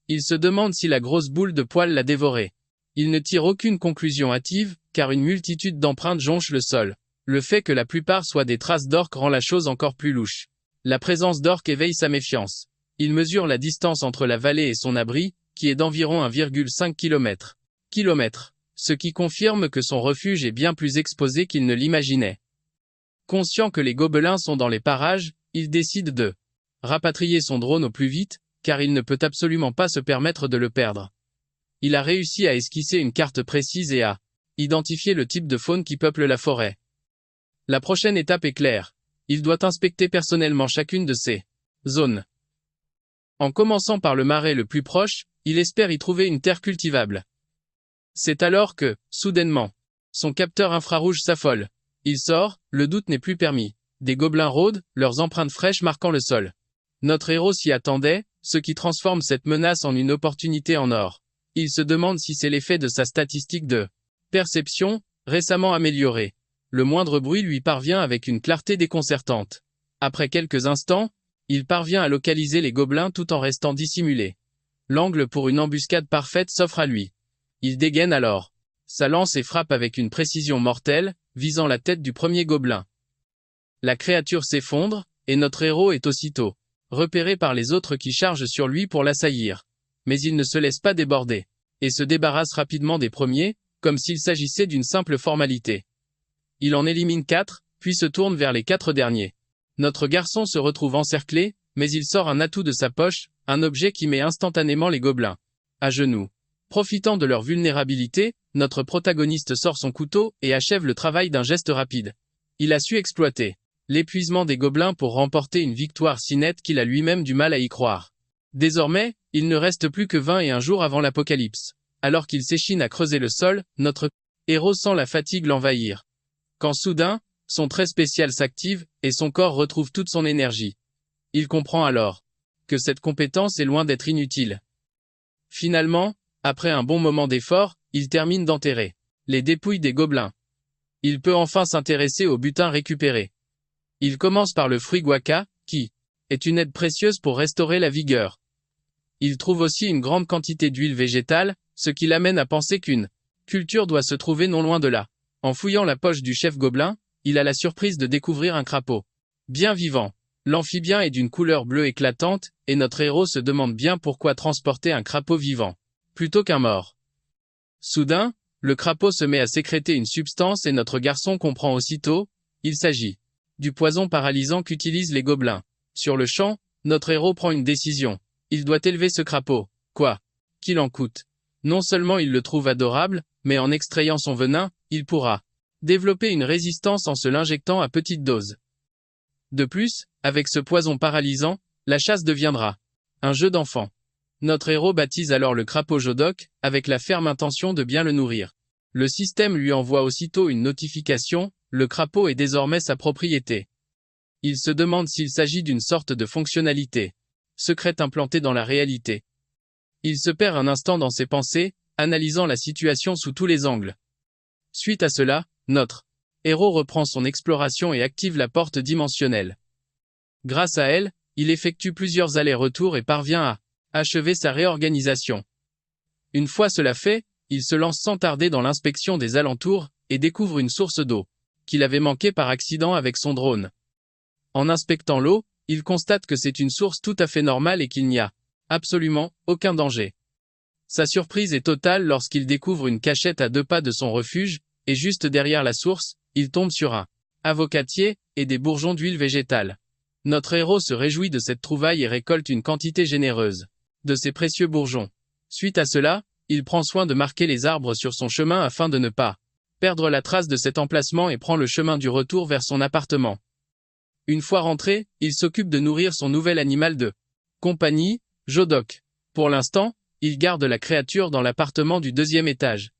Il se demande si la grosse boule de poil l'a dévoré. Il ne tire aucune conclusion hâtive, car une multitude d'empreintes jonchent le sol. Le fait que la plupart soient des traces d'orques rend la chose encore plus louche. La présence d'orques éveille sa méfiance. Il mesure la distance entre la vallée et son abri, qui est d'environ 1,5 km. Ce qui confirme que son refuge est bien plus exposé qu'il ne l'imaginait. Conscient que les gobelins sont dans les parages, il décide de rapatrier son drone au plus vite, car il ne peut absolument pas se permettre de le perdre. Il a réussi à esquisser une carte précise et à identifier le type de faune qui peuple la forêt. La prochaine étape est claire. Il doit inspecter personnellement chacune de ces zones. En commençant par le marais le plus proche, il espère y trouver une terre cultivable. C'est alors que, soudainement, son capteur infrarouge s'affole. Il sort, le doute n'est plus permis. Des gobelins rôdent, leurs empreintes fraîches marquant le sol. Notre héros s'y attendait, ce qui transforme cette menace en une opportunité en or. Il se demande si c'est l'effet de sa statistique de perception, récemment améliorée. Le moindre bruit lui parvient avec une clarté déconcertante. Après quelques instants, il parvient à localiser les gobelins tout en restant dissimulé. L'angle pour une embuscade parfaite s'offre à lui. Il dégaine alors sa lance et frappe avec une précision mortelle, visant la tête du premier gobelin. La créature s'effondre, et notre héros est aussitôt repéré par les autres qui chargent sur lui pour l'assaillir. Mais il ne se laisse pas déborder, et se débarrasse rapidement des premiers, comme s'il s'agissait d'une simple formalité. Il en élimine 4, puis se tourne vers les 4 derniers. Notre garçon se retrouve encerclé, mais il sort un atout de sa poche, un objet qui met instantanément les gobelins à genoux. Profitant de leur vulnérabilité, notre protagoniste sort son couteau et achève le travail d'un geste rapide. Il a su exploiter l'épuisement des gobelins pour remporter une victoire si nette qu'il a lui-même du mal à y croire. Désormais, il ne reste plus que 21 jours avant l'apocalypse. Alors qu'il s'échine à creuser le sol, notre héros sent la fatigue l'envahir. Quand soudain, son trait spécial s'active, et son corps retrouve toute son énergie. Il comprend alors que cette compétence est loin d'être inutile. Finalement, après un bon moment d'effort, il termine d'enterrer les dépouilles des gobelins. Il peut enfin s'intéresser au butin récupéré. Il commence par le fruit guaca, qui est une aide précieuse pour restaurer la vigueur. Il trouve aussi une grande quantité d'huile végétale, ce qui l'amène à penser qu'une culture doit se trouver non loin de là. En fouillant la poche du chef gobelin, il a la surprise de découvrir un crapaud bien vivant. L'amphibien est d'une couleur bleue éclatante, et notre héros se demande bien pourquoi transporter un crapaud vivant plutôt qu'un mort. Soudain, le crapaud se met à sécréter une substance et notre garçon comprend aussitôt, il s'agit du poison paralysant qu'utilisent les gobelins. Sur le champ, notre héros prend une décision. Il doit élever ce crapaud, quoi qu'il en coûte. Non seulement il le trouve adorable, mais en extrayant son venin, il pourra développer une résistance en se l'injectant à petite dose. De plus, avec ce poison paralysant, la chasse deviendra un jeu d'enfant. Notre héros baptise alors le crapaud Jodok, avec la ferme intention de bien le nourrir. Le système lui envoie aussitôt une notification, le crapaud est désormais sa propriété. Il se demande s'il s'agit d'une sorte de fonctionnalité secrète implantée dans la réalité. Il se perd un instant dans ses pensées, analysant la situation sous tous les angles. Suite à cela, notre héros reprend son exploration et active la porte dimensionnelle. Grâce à elle, il effectue plusieurs allers-retours et parvient à achever sa réorganisation. Une fois cela fait, il se lance sans tarder dans l'inspection des alentours et découvre une source d'eau qu'il avait manquée par accident avec son drone. En inspectant l'eau, il constate que c'est une source tout à fait normale et qu'il n'y a absolument aucun danger. Sa surprise est totale lorsqu'il découvre une cachette à 2 pas de son refuge, et juste derrière la source, il tombe sur un avocatier et des bourgeons d'huile végétale. Notre héros se réjouit de cette trouvaille et récolte une quantité généreuse de ces précieux bourgeons. Suite à cela, il prend soin de marquer les arbres sur son chemin afin de ne pas perdre la trace de cet emplacement et prend le chemin du retour vers son appartement. Une fois rentré, il s'occupe de nourrir son nouvel animal de compagnie, Jodok. Pour l'instant, il garde la créature dans l'appartement du 2e étage.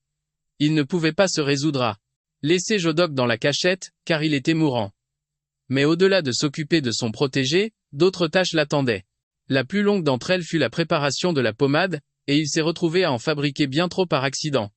Il ne pouvait pas se résoudre à laisser Jodok dans la cachette, car il était mourant. Mais au-delà de s'occuper de son protégé, d'autres tâches l'attendaient. La plus longue d'entre elles fut la préparation de la pommade, et il s'est retrouvé à en fabriquer bien trop par accident.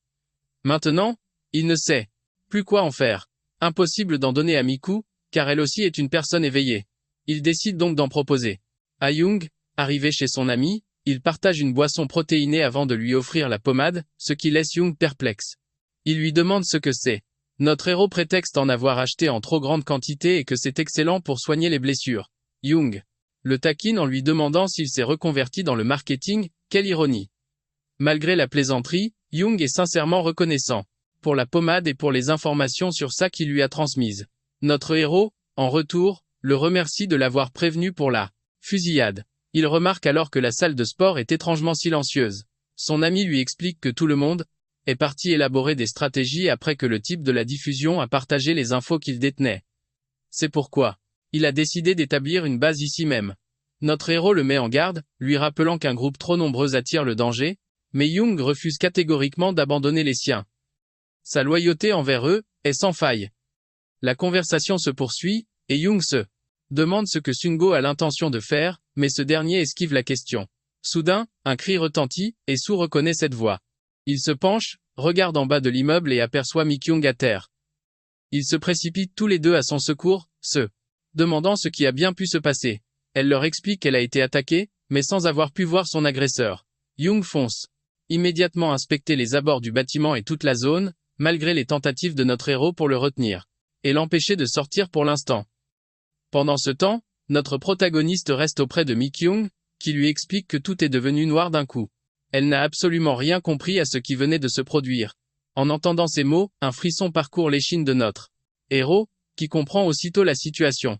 Maintenant, il ne sait plus quoi en faire. Impossible d'en donner à Miku, car elle aussi est une personne éveillée. Il décide donc d'en proposer à Young. Arrivé chez son ami, il partage une boisson protéinée avant de lui offrir la pommade, ce qui laisse Young perplexe. Il lui demande ce que c'est. Notre héros prétexte en avoir acheté en trop grande quantité et que c'est excellent pour soigner les blessures. Young le taquine en lui demandant s'il s'est reconverti dans le marketing, quelle ironie. Malgré la plaisanterie, Young est sincèrement reconnaissant pour la pommade et pour les informations sur ça qu'il lui a transmises. Notre héros, en retour, le remercie de l'avoir prévenu pour la fusillade. Il remarque alors que la salle de sport est étrangement silencieuse. Son ami lui explique que tout le monde est parti élaborer des stratégies après que le type de la diffusion a partagé les infos qu'il détenait. C'est pourquoi il a décidé d'établir une base ici même. Notre héros le met en garde, lui rappelant qu'un groupe trop nombreux attire le danger, mais Young refuse catégoriquement d'abandonner les siens. Sa loyauté envers eux est sans faille. La conversation se poursuit, et Young se demande ce que Sungo a l'intention de faire, mais ce dernier esquive la question. Soudain, un cri retentit, et Su reconnaît cette voix. Il se penche, regarde en bas de l'immeuble et aperçoit Mikyung à terre. Ils se précipitent tous les deux à son secours, se demandant ce qui a bien pu se passer. Elle leur explique qu'elle a été attaquée, mais sans avoir pu voir son agresseur. Young fonce immédiatement inspecter les abords du bâtiment et toute la zone, malgré les tentatives de notre héros pour le retenir et l'empêcher de sortir pour l'instant. Pendant ce temps, notre protagoniste reste auprès de Mikyung, qui lui explique que tout est devenu noir d'un coup. Elle n'a absolument rien compris à ce qui venait de se produire. En entendant ces mots, un frisson parcourt l'échine de notre héros, qui comprend aussitôt la situation.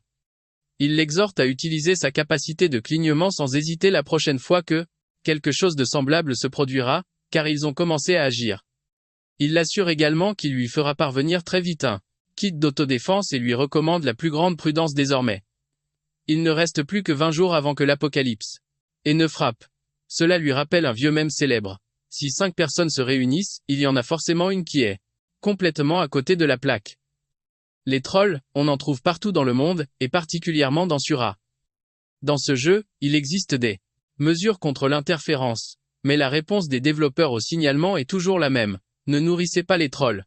Il l'exhorte à utiliser sa capacité de clignement sans hésiter la prochaine fois que quelque chose de semblable se produira, car ils ont commencé à agir. Il l'assure également qu'il lui fera parvenir très vite un kit d'autodéfense et lui recommande la plus grande prudence désormais. Il ne reste plus que 20 jours avant que l'apocalypse et ne frappe. Cela lui rappelle un vieux mème célèbre. Si 5 personnes se réunissent, il y en a forcément une qui est complètement à côté de la plaque. Les trolls, on en trouve partout dans le monde, et particulièrement dans Sura. Dans ce jeu, il existe des mesures contre l'interférence, mais la réponse des développeurs au signalement est toujours la même. Ne nourrissez pas les trolls.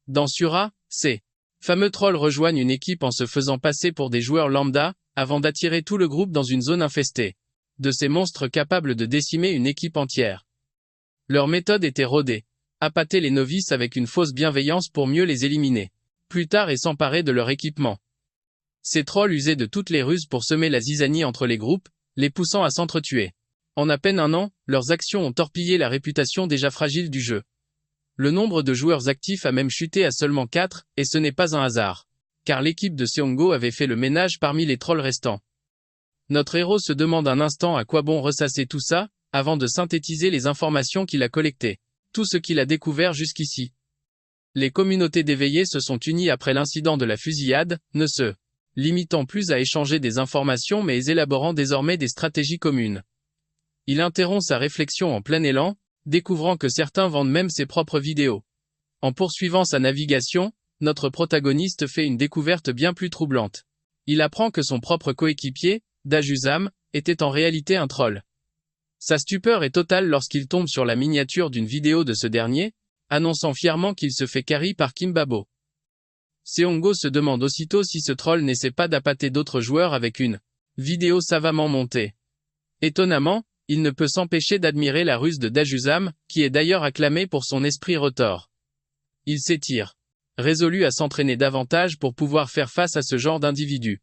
Dans Sura, ces fameux trolls rejoignent une équipe en se faisant passer pour des joueurs lambda, avant d'attirer tout le groupe dans une zone infestée de ces monstres capables de décimer une équipe entière. Leur méthode était rodée. Appâter les novices avec une fausse bienveillance pour mieux les éliminer. Plus tard et s'emparer de leur équipement. Ces trolls usaient de toutes les ruses pour semer la zizanie entre les groupes, les poussant à s'entretuer. En à peine un an, leurs actions ont torpillé la réputation déjà fragile du jeu. Le nombre de joueurs actifs a même chuté à seulement 4, et ce n'est pas un hasard. Car l'équipe de Seongo avait fait le ménage parmi les trolls restants. Notre héros se demande un instant à quoi bon ressasser tout ça, avant de synthétiser les informations qu'il a collectées. Tout ce qu'il a découvert jusqu'ici. Les communautés d'éveillés se sont unies après l'incident de la fusillade, ne se limitant plus à échanger des informations mais élaborant désormais des stratégies communes. Il interrompt sa réflexion en plein élan, découvrant que certains vendent même ses propres vidéos. En poursuivant sa navigation, notre protagoniste fait une découverte bien plus troublante. Il apprend que son propre coéquipier, Dajuzam, était en réalité un troll. Sa stupeur est totale lorsqu'il tombe sur la miniature d'une vidéo de ce dernier, annonçant fièrement qu'il se fait carry par Kimbabo. Seongo se demande aussitôt si ce troll n'essaie pas d'appâter d'autres joueurs avec une vidéo savamment montée. Étonnamment, il ne peut s'empêcher d'admirer la ruse de Dajuzam, qui est d'ailleurs acclamé pour son esprit retors. Il s'étire, résolu à s'entraîner davantage pour pouvoir faire face à ce genre d'individu.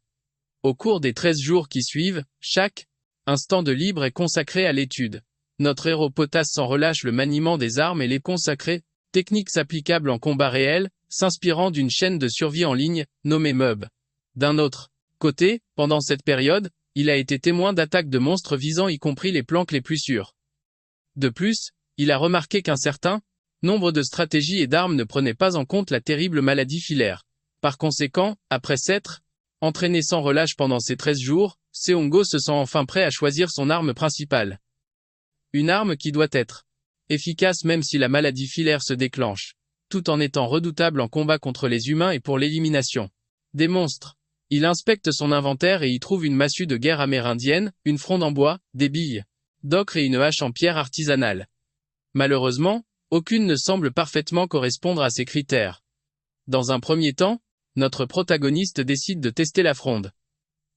Au cours des 13 jours qui suivent, chaque instant de libre est consacré à l'étude. Notre héros potasse sans relâche le maniement des armes et les consacrées techniques applicables en combat réel, s'inspirant d'une chaîne de survie en ligne, nommée Mub. D'un autre côté, pendant cette période, il a été témoin d'attaques de monstres visant y compris les planques les plus sûres. De plus, il a remarqué qu'un certain nombre de stratégies et d'armes ne prenaient pas en compte la terrible maladie filaire. Par conséquent, après s'être entraîné sans relâche pendant ces 13 jours, Seongo se sent enfin prêt à choisir son arme principale. Une arme qui doit être efficace même si la maladie filaire se déclenche, tout en étant redoutable en combat contre les humains et pour l'élimination des monstres. Il inspecte son inventaire et y trouve une massue de guerre amérindienne, une fronde en bois, des billes d'ocre et une hache en pierre artisanale. Malheureusement, aucune ne semble parfaitement correspondre à ces critères. Dans un premier temps, notre protagoniste décide de tester la fronde.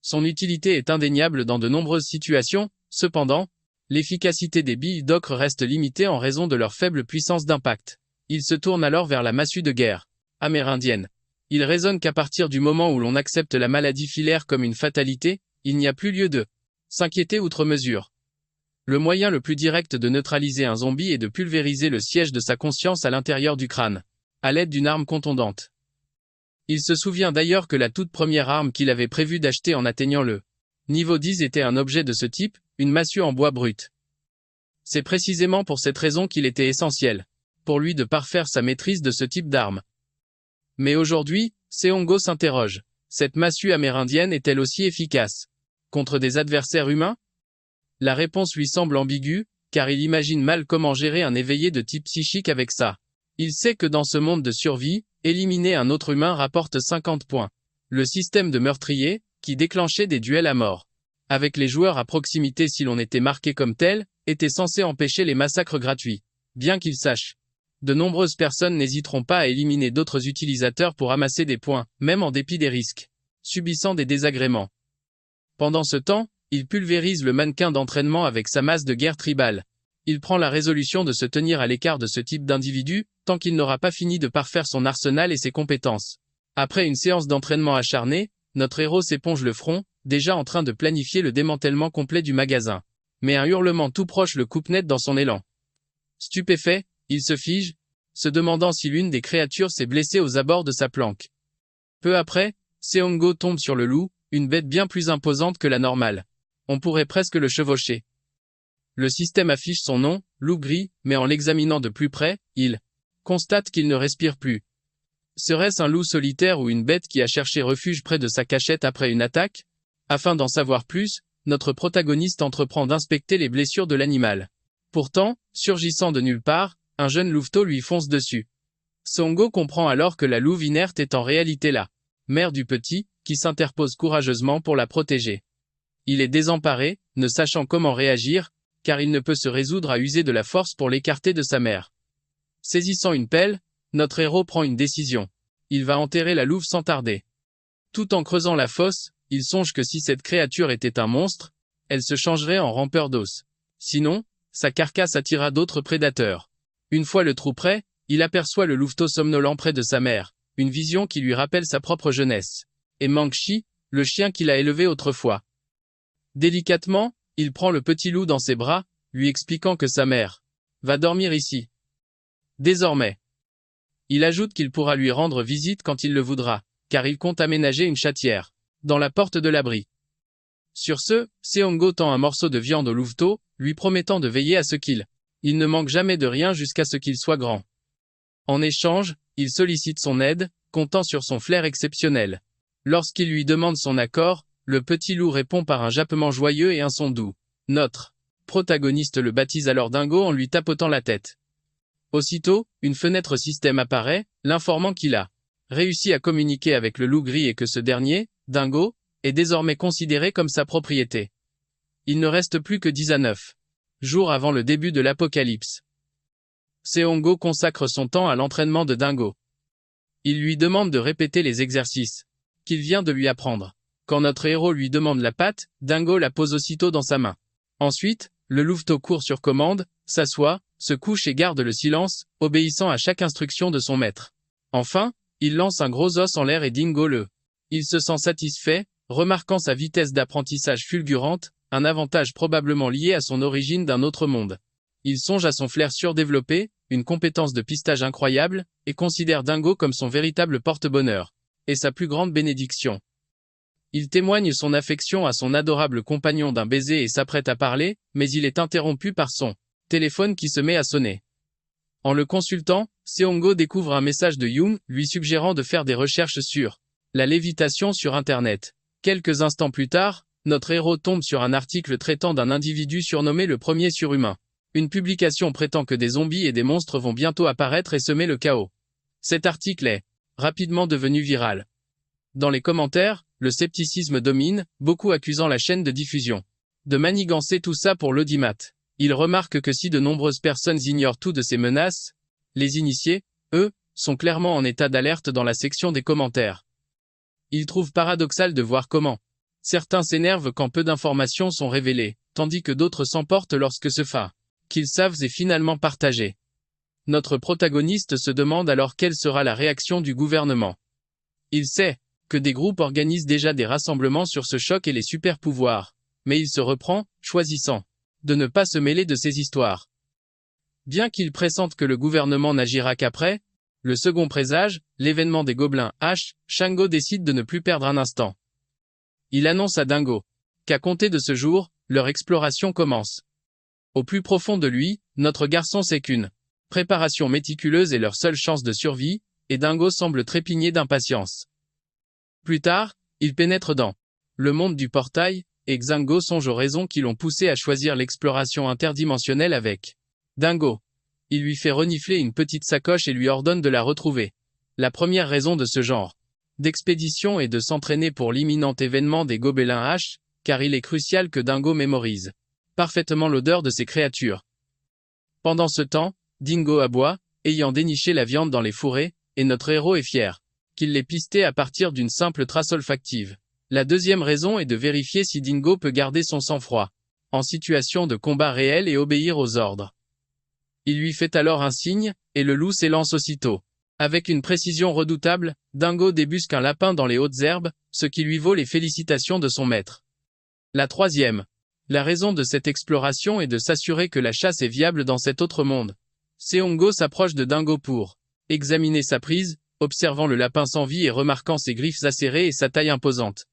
Son utilité est indéniable dans de nombreuses situations, cependant, l'efficacité des billes d'ocre reste limitée en raison de leur faible puissance d'impact. Il se tourne alors vers la massue de guerre amérindienne. Il raisonne qu'à partir du moment où l'on accepte la maladie filaire comme une fatalité, il n'y a plus lieu de s'inquiéter outre mesure. Le moyen le plus direct de neutraliser un zombie est de pulvériser le siège de sa conscience à l'intérieur du crâne, à l'aide d'une arme contondante. Il se souvient d'ailleurs que la toute première arme qu'il avait prévu d'acheter en atteignant le niveau 10 était un objet de ce type, une massue en bois brut. C'est précisément pour cette raison qu'il était essentiel, pour lui de parfaire sa maîtrise de ce type d'arme. Mais aujourd'hui, Seongo s'interroge. Cette massue amérindienne est-elle aussi efficace contre des adversaires humains? La réponse lui semble ambiguë, car il imagine mal comment gérer un éveillé de type psychique avec ça. Il sait que dans ce monde de survie, éliminer un autre humain rapporte 50 points. Le système de meurtrier, qui déclenchait des duels à mort avec les joueurs à proximité si l'on était marqué comme tel, était censé empêcher les massacres gratuits. Bien qu'il sache, de nombreuses personnes n'hésiteront pas à éliminer d'autres utilisateurs pour amasser des points, même en dépit des risques, subissant des désagréments. Pendant ce temps, il pulvérise le mannequin d'entraînement avec sa masse de guerre tribale. Il prend la résolution de se tenir à l'écart de ce type d'individu, tant qu'il n'aura pas fini de parfaire son arsenal et ses compétences. Après une séance d'entraînement acharnée, notre héros s'éponge le front, déjà en train de planifier le démantèlement complet du magasin. Mais un hurlement tout proche le coupe net dans son élan. Stupéfait, il se fige, se demandant si l'une des créatures s'est blessée aux abords de sa planque. Peu après, Seongo tombe sur le loup, une bête bien plus imposante que la normale. On pourrait presque le chevaucher. Le système affiche son nom, loup gris, mais en l'examinant de plus près, il constate qu'il ne respire plus. Serait-ce un loup solitaire ou une bête qui a cherché refuge près de sa cachette après une attaque? Afin d'en savoir plus, notre protagoniste entreprend d'inspecter les blessures de l'animal. Pourtant, surgissant de nulle part, un jeune louveteau lui fonce dessus. Seongo comprend alors que la louve inerte est en réalité la mère du petit, qui s'interpose courageusement pour la protéger. Il est désemparé, ne sachant comment réagir, car il ne peut se résoudre à user de la force pour l'écarter de sa mère. Saisissant une pelle, notre héros prend une décision. Il va enterrer la louve sans tarder. Tout en creusant la fosse, il songe que si cette créature était un monstre, elle se changerait en rampeur d'os. Sinon, sa carcasse attirera d'autres prédateurs. Une fois le trou prêt, il aperçoit le louveteau somnolent près de sa mère, une vision qui lui rappelle sa propre jeunesse. Et Mangshi, le chien qu'il a élevé autrefois. Délicatement, il prend le petit loup dans ses bras, lui expliquant que sa mère va dormir ici. Désormais. Il ajoute qu'il pourra lui rendre visite quand il le voudra, car il compte aménager une chatière dans la porte de l'abri. Sur ce, Seongo tend un morceau de viande au louveteau, lui promettant de veiller à ce qu'il ne manque jamais de rien jusqu'à ce qu'il soit grand. En échange, il sollicite son aide, comptant sur son flair exceptionnel. Lorsqu'il lui demande son accord, le petit loup répond par un jappement joyeux et un son doux. Notre protagoniste le baptise alors Dingo en lui tapotant la tête. Aussitôt, une fenêtre système apparaît, l'informant qu'il a réussi à communiquer avec le loup gris et que ce dernier, Dingo, est désormais considéré comme sa propriété. Il ne reste plus que 10 à 9 jours avant le début de l'apocalypse. Seongo consacre son temps à l'entraînement de Dingo. Il lui demande de répéter les exercices qu'il vient de lui apprendre. Quand notre héros lui demande la patte, Dingo la pose aussitôt dans sa main. Ensuite, le louveteau court sur commande, s'assoit, se couche et garde le silence, obéissant à chaque instruction de son maître. Enfin, il lance un gros os en l'air et Dingo il se sent satisfait, remarquant sa vitesse d'apprentissage fulgurante, un avantage probablement lié à son origine d'un autre monde. Il songe à son flair surdéveloppé, une compétence de pistage incroyable, et considère Dingo comme son véritable porte-bonheur, et sa plus grande bénédiction. Il témoigne son affection à son adorable compagnon d'un baiser et s'apprête à parler, mais il est interrompu par son téléphone qui se met à sonner. En le consultant, Seongo découvre un message de Young, lui suggérant de faire des recherches sur la lévitation sur Internet. Quelques instants plus tard, notre héros tombe sur un article traitant d'un individu surnommé le premier surhumain. Une publication prétend que des zombies et des monstres vont bientôt apparaître et semer le chaos. Cet article est rapidement devenu viral. Dans les commentaires, le scepticisme domine, beaucoup accusant la chaîne de diffusion de manigancer tout ça pour l'audimat. Il remarque que si de nombreuses personnes ignorent tout de ces menaces, les initiés, eux, sont clairement en état d'alerte dans la section des commentaires. Il trouve paradoxal de voir comment certains s'énervent quand peu d'informations sont révélées, tandis que d'autres s'emportent lorsque ce fait qu'ils savent est finalement partagé. Notre protagoniste se demande alors quelle sera la réaction du gouvernement. Il sait que des groupes organisent déjà des rassemblements sur ce choc et les super-pouvoirs, mais il se reprend, choisissant de ne pas se mêler de ces histoires. Bien qu'il pressente que le gouvernement n'agira qu'après le second présage, l'événement des gobelins H, Shango décide de ne plus perdre un instant. Il annonce à Dingo qu'à compter de ce jour, leur exploration commence. Au plus profond de lui, notre garçon sait qu'une préparation méticuleuse est leur seule chance de survie, et Dingo semble trépigner d'impatience. Plus tard, il pénètre dans le monde du portail, et Xango songe aux raisons qui l'ont poussé à choisir l'exploration interdimensionnelle avec Dingo. Il lui fait renifler une petite sacoche et lui ordonne de la retrouver. La première raison de ce genre d'expédition est de s'entraîner pour l'imminent événement des gobelins H, car il est crucial que Dingo mémorise parfaitement l'odeur de ces créatures. Pendant ce temps, Dingo aboie, ayant déniché la viande dans les fourrés, et notre héros est fier qu'il l'ait pisté à partir d'une simple trace olfactive. La deuxième raison est de vérifier si Dingo peut garder son sang-froid en situation de combat réel et obéir aux ordres. Il lui fait alors un signe, et le loup s'élance aussitôt. Avec une précision redoutable, Dingo débusque un lapin dans les hautes herbes, ce qui lui vaut les félicitations de son maître. La troisième. La raison de cette exploration est de s'assurer que la chasse est viable dans cet autre monde. Seongo s'approche de Dingo pour examiner sa prise, observant le lapin sans vie et remarquant ses griffes acérées et sa taille imposante.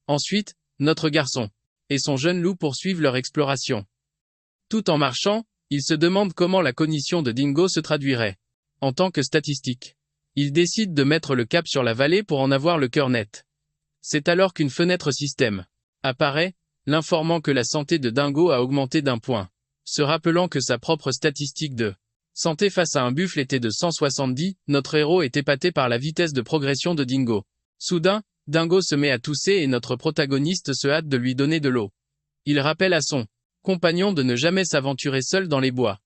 Ensuite, notre garçon et son jeune loup poursuivent leur exploration. Tout en marchant, ils se demandent comment la cognition de Dingo se traduirait en tant que statistique. Ils décident de mettre le cap sur la vallée pour en avoir le cœur net. C'est alors qu'une fenêtre système apparaît, l'informant que la santé de Dingo a augmenté d'1 point. Se rappelant que sa propre statistique de santé face à un buffle était de 170, notre héros est épaté par la vitesse de progression de Dingo. Soudain, Dingo se met à tousser et notre protagoniste se hâte de lui donner de l'eau. Il rappelle à son compagnon de ne jamais s'aventurer seul dans les bois.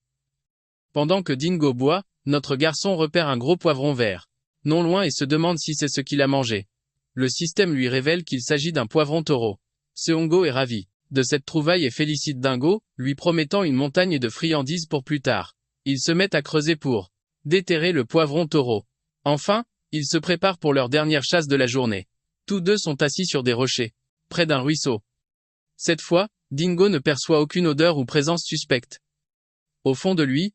Pendant que Dingo boit, notre garçon repère un gros poivron vert non loin et se demande si c'est ce qu'il a mangé. Le système lui révèle qu'il s'agit d'un poivron taureau. Seongo est ravi de cette trouvaille et félicite Dingo, lui promettant une montagne de friandises pour plus tard. Ils se mettent à creuser pour déterrer le poivron taureau. Enfin, ils se préparent pour leur dernière chasse de la journée. Tous deux sont assis sur des rochers, près d'un ruisseau. Cette fois, Dingo ne perçoit aucune odeur ou présence suspecte. Au fond de lui,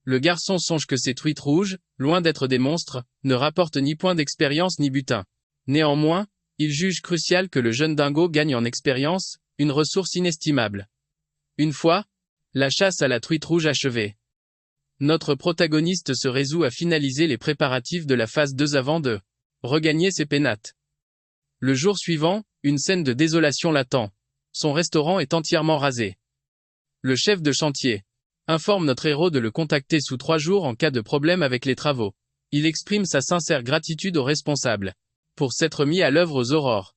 le garçon songe que ces truites rouges, loin d'être des monstres, ne rapportent ni point d'expérience ni butin. Néanmoins, il juge crucial que le jeune Dingo gagne en expérience, une ressource inestimable. Une fois la chasse à la truite rouge achevée, notre protagoniste se résout à finaliser les préparatifs de la phase 2 avant de regagner ses pénates. Le jour suivant, une scène de désolation l'attend. Son restaurant est entièrement rasé. Le chef de chantier informe notre héros de le contacter sous 3 jours en cas de problème avec les travaux. Il exprime sa sincère gratitude aux responsables pour s'être mis à l'œuvre aux aurores.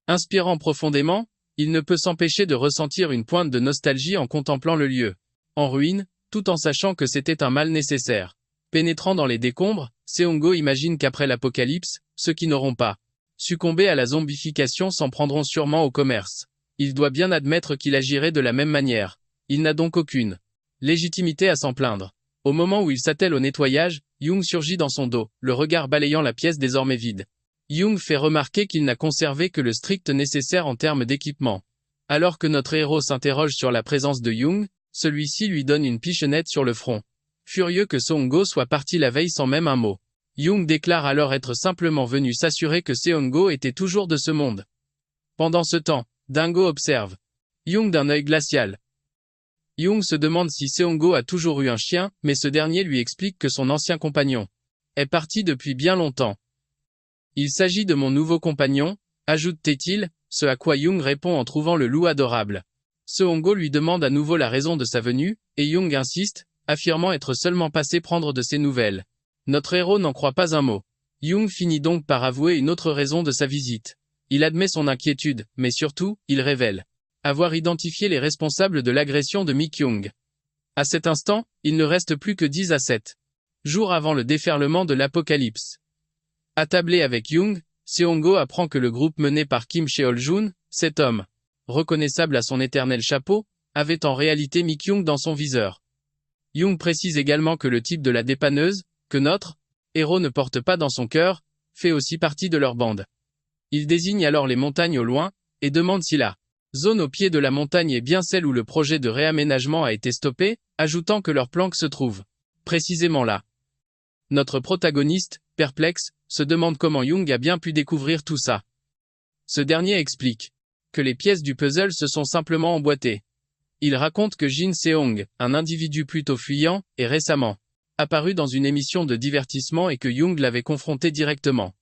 Inspirant profondément, il ne peut s'empêcher de ressentir une pointe de nostalgie en contemplant le lieu en ruine, tout en sachant que c'était un mal nécessaire. Pénétrant dans les décombres, Seongo imagine qu'après l'apocalypse, ceux qui n'auront pas succombé à la zombification s'en prendront sûrement au commerce. Il doit bien admettre qu'il agirait de la même manière. Il n'a donc aucune légitimité à s'en plaindre. Au moment où il s'attelle au nettoyage, Young surgit dans son dos, le regard balayant la pièce désormais vide. Young fait remarquer qu'il n'a conservé que le strict nécessaire en termes d'équipement. Alors que notre héros s'interroge sur la présence de Young, celui-ci lui donne une pichenette sur le front. Furieux que Seongo soit parti la veille sans même un mot. Young déclare alors être simplement venu s'assurer que Seongo était toujours de ce monde. Pendant ce temps, Dingo observe Young d'un œil glacial. Young se demande si Seongo a toujours eu un chien, mais ce dernier lui explique que son ancien compagnon est parti depuis bien longtemps. Il s'agit de mon nouveau compagnon, ajoute-t-il, ce à quoi Young répond en trouvant le loup adorable. Seongo lui demande à nouveau la raison de sa venue, et Young insiste, affirmant être seulement passé prendre de ses nouvelles. Notre héros n'en croit pas un mot. Young finit donc par avouer une autre raison de sa visite. Il admet son inquiétude, mais surtout, il révèle avoir identifié les responsables de l'agression de Mi-kyung. À cet instant, il ne reste plus que 10 à 7 jours avant le déferlement de l'apocalypse. Attablé avec Young, Seongo apprend que le groupe mené par Kim Cheol-jun, cet homme, reconnaissable à son éternel chapeau, avait en réalité Mi-kyung dans son viseur. Young précise également que le type de la dépanneuse, que notre héros ne porte pas dans son cœur, fait aussi partie de leur bande. Il désigne alors les montagnes au loin, et demande si la zone au pied de la montagne est bien celle où le projet de réaménagement a été stoppé, ajoutant que leur planque se trouve précisément là. Notre protagoniste, perplexe, se demande comment Young a bien pu découvrir tout ça. Ce dernier explique que les pièces du puzzle se sont simplement emboîtées. Il raconte que Jin Seong, un individu plutôt fuyant, est récemment apparu dans une émission de divertissement et que Young l'avait confronté directement.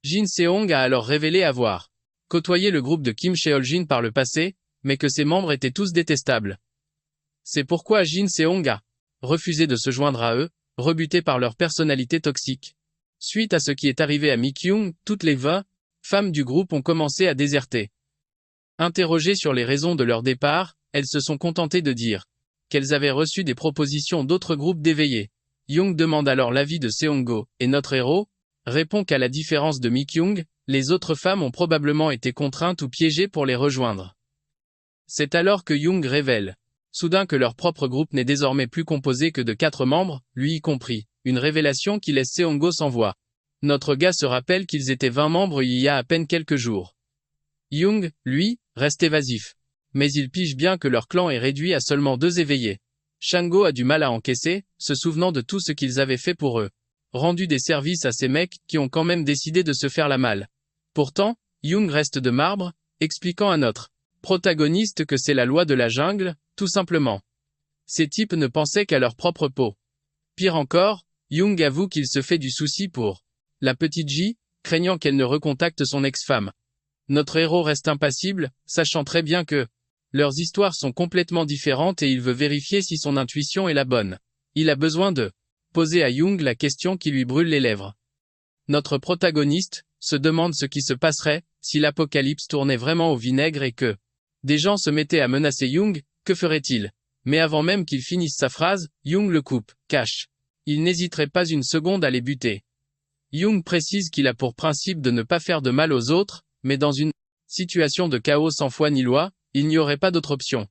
Jin Seong a alors révélé avoir côtoyé le groupe de Kim Cheol-jin par le passé, mais que ses membres étaient tous détestables. C'est pourquoi Jin Seong a refusé de se joindre à eux, rebuté par leur personnalité toxique. Suite à ce qui est arrivé à Mi-kyung, toutes les 20 femmes du groupe ont commencé à déserter. Interrogées sur les raisons de leur départ, elles se sont contentées de dire qu'elles avaient reçu des propositions d'autres groupes d'éveillés. Young demande alors l'avis de Seongo, et notre héros répond qu'à la différence de Mi-kyung, les autres femmes ont probablement été contraintes ou piégées pour les rejoindre. C'est alors que Young révèle soudain que leur propre groupe n'est désormais plus composé que de 4 membres, lui y compris, une révélation qui laisse Seongo sans voix. Notre gars se rappelle qu'ils étaient 20 membres il y a à peine quelques jours. Young, lui, reste évasif. Mais il pige bien que leur clan est réduit à seulement 2 éveillés. Shango a du mal à encaisser, se souvenant de tout ce qu'ils avaient fait pour eux. rendu des services à ces mecs qui ont quand même décidé de se faire la malle. Pourtant, Young reste de marbre, expliquant à notre protagoniste que c'est la loi de la jungle, tout simplement. Ces types ne pensaient qu'à leur propre peau. Pire encore, Young avoue qu'il se fait du souci pour la petite J, craignant qu'elle ne recontacte son ex-femme. Notre héros reste impassible, sachant très bien que leurs histoires sont complètement différentes et il veut vérifier si son intuition est la bonne. Il a besoin de poser à Young la question qui lui brûle les lèvres. Notre protagoniste se demande ce qui se passerait si l'apocalypse tournait vraiment au vinaigre et que des gens se mettaient à menacer Young, que ferait-il? Mais avant même qu'il finisse sa phrase, Young le coupe, cache. Il n'hésiterait pas une seconde à les buter. Young précise qu'il a pour principe de ne pas faire de mal aux autres, mais dans une situation de chaos sans foi ni loi, il n'y aurait pas d'autre option.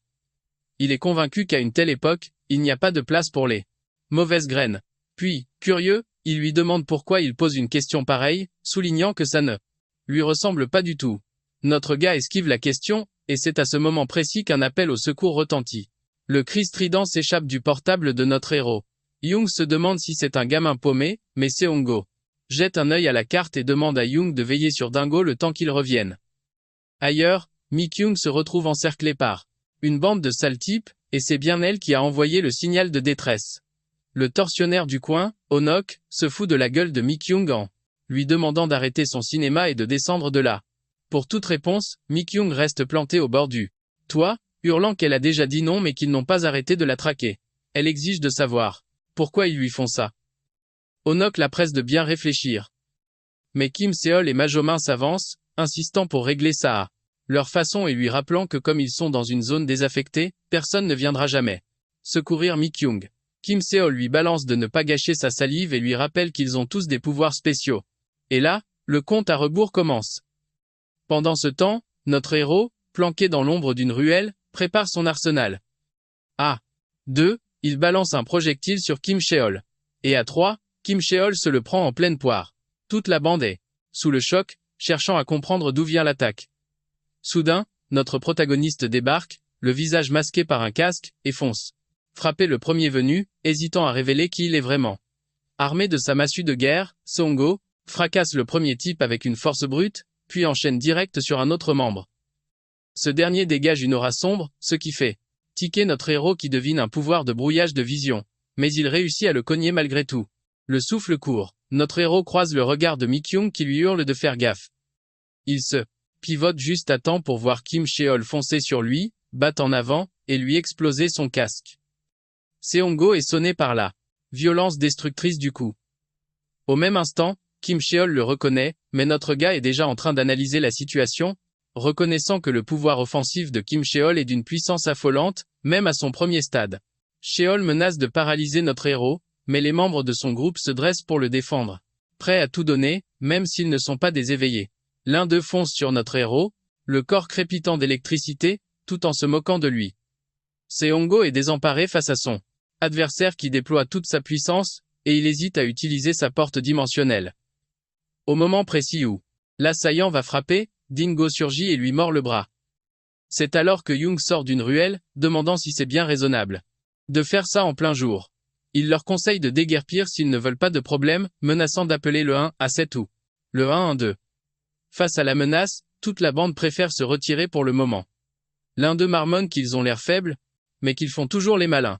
Il est convaincu qu'à une telle époque, il n'y a pas de place pour les mauvaises graines. Puis, curieux, il lui demande pourquoi il pose une question pareille, soulignant que ça ne lui ressemble pas du tout. Notre gars esquive la question, et c'est à ce moment précis qu'un appel au secours retentit. Le cri strident s'échappe du portable de notre héros. Young se demande si c'est un gamin paumé, mais Seongo jette un œil à la carte et demande à Young de veiller sur Dingo le temps qu'il revienne. Ailleurs, Mi-kyung se retrouve encerclée par une bande de sales types, et c'est bien elle qui a envoyé le signal de détresse. Le tortionnaire du coin, Onok, se fout de la gueule de Mi-kyung en lui demandant d'arrêter son cinéma et de descendre de là. Pour toute réponse, Mi-kyung reste plantée au bord du toit, hurlant qu'elle a déjà dit non mais qu'ils n'ont pas arrêté de la traquer. Elle exige de savoir pourquoi ils lui font ça. Onok la presse de bien réfléchir. Mais Kim Seol et Majomin s'avancent, insistant pour régler ça à leur façon et lui rappelant que comme ils sont dans une zone désaffectée, personne ne viendra jamais secourir Mi-kyung. Kim Seol lui balance de ne pas gâcher sa salive et lui rappelle qu'ils ont tous des pouvoirs spéciaux. Et là, le compte à rebours commence. Pendant ce temps, notre héros, planqué dans l'ombre d'une ruelle, prépare son arsenal. À 2, il balance un projectile sur Kim Seol. Et à 3, Kim Seol se le prend en pleine poire. Toute la bande est sous le choc, cherchant à comprendre d'où vient l'attaque. Soudain, notre protagoniste débarque, le visage masqué par un casque, et fonce frapper le premier venu, hésitant à révéler qui il est vraiment. Armé de sa massue de guerre, Seongo fracasse le premier type avec une force brute, puis enchaîne direct sur un autre membre. Ce dernier dégage une aura sombre, ce qui fait tiquer notre héros qui devine un pouvoir de brouillage de vision, mais il réussit à le cogner malgré tout. Le souffle court, notre héros croise le regard de Mi-kyung qui lui hurle de faire gaffe. Il se pivote juste à temps pour voir Kim Seol foncer sur lui, battre en avant, et lui exploser son casque. Seongo est sonné par la violence destructrice du coup. Au même instant, Kim Seol le reconnaît, mais notre gars est déjà en train d'analyser la situation, reconnaissant que le pouvoir offensif de Kim Seol est d'une puissance affolante, même à son premier stade. Seol menace de paralyser notre héros, mais les membres de son groupe se dressent pour le défendre, prêts à tout donner, même s'ils ne sont pas des éveillés. L'un d'eux fonce sur notre héros, le corps crépitant d'électricité, tout en se moquant de lui. Seongo est désemparé face à son adversaire qui déploie toute sa puissance, et il hésite à utiliser sa porte dimensionnelle. Au moment précis où l'assaillant va frapper, Dingo surgit et lui mord le bras. C'est alors que Young sort d'une ruelle, demandant si c'est bien raisonnable de faire ça en plein jour. Il leur conseille de déguerpir s'ils ne veulent pas de problème, menaçant d'appeler le 1-7 ou le 112. Face à la menace, toute la bande préfère se retirer pour le moment. L'un d'eux marmonne qu'ils ont l'air faibles, mais qu'ils font toujours les malins.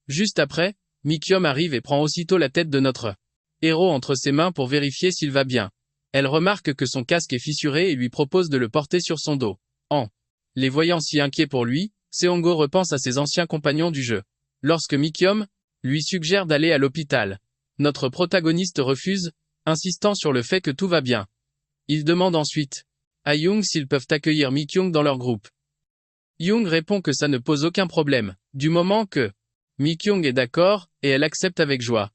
Juste après, Mi-kyung arrive et prend aussitôt la tête de notre héros entre ses mains pour vérifier s'il va bien. Elle remarque que son casque est fissuré et lui propose de le porter sur son dos. En les voyant si inquiets pour lui, Seongo repense à ses anciens compagnons du jeu. Lorsque Mi-kyung lui suggère d'aller à l'hôpital, notre protagoniste refuse, insistant sur le fait que tout va bien. Il demande ensuite à Young s'ils peuvent accueillir Mi-kyung dans leur groupe. Young répond que ça ne pose aucun problème, du moment que Mi-kyung est d'accord, et elle accepte avec joie.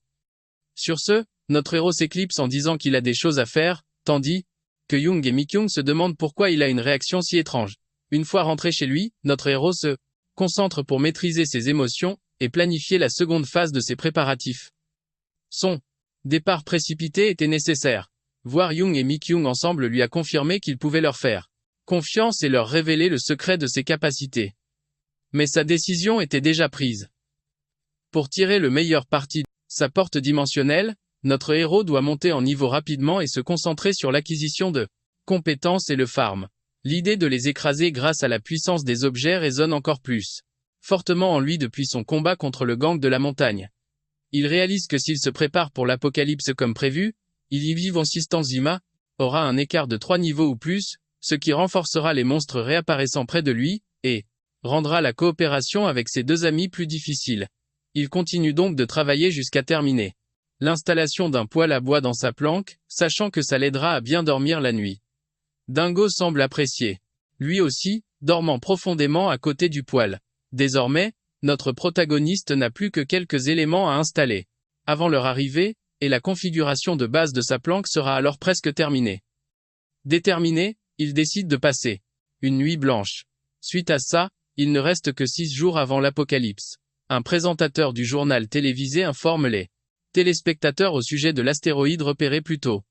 Sur ce, notre héros s'éclipse en disant qu'il a des choses à faire, tandis que Young et Mi-kyung se demandent pourquoi il a une réaction si étrange. Une fois rentré chez lui, notre héros se concentre pour maîtriser ses émotions et planifier la seconde phase de ses préparatifs. Son départ précipité était nécessaire. Voir Young et Mi-kyung ensemble lui a confirmé qu'il pouvait leur faire confiance et leur révéler le secret de ses capacités. Mais sa décision était déjà prise. Pour tirer le meilleur parti de sa porte dimensionnelle, Notre héros doit monter en niveau rapidement et se concentrer sur l'acquisition de compétences et le farm. L'idée de les écraser grâce à la puissance des objets résonne encore plus fortement en lui depuis son combat contre le gang de la montagne. Il réalise que s'il se prépare pour l'apocalypse comme prévu, il y vive Zima aura un écart de 3 niveaux ou plus, ce qui renforcera les monstres réapparaissant près de lui, et rendra la coopération avec ses deux amis plus difficile. Il continue donc de travailler jusqu'à terminer l'installation d'un poêle à bois dans sa planque, sachant que ça l'aidera à bien dormir la nuit. Dingo semble apprécier. Lui aussi, dormant profondément à côté du poêle. Désormais, notre protagoniste n'a plus que quelques éléments à installer avant leur arrivée, et la configuration de base de sa planque sera alors presque terminée. Déterminé, il décide de passer une nuit blanche. Suite à ça, il ne reste que 6 jours avant l'apocalypse. Un présentateur du journal télévisé informe les téléspectateurs au sujet de l'astéroïde repéré plus tôt.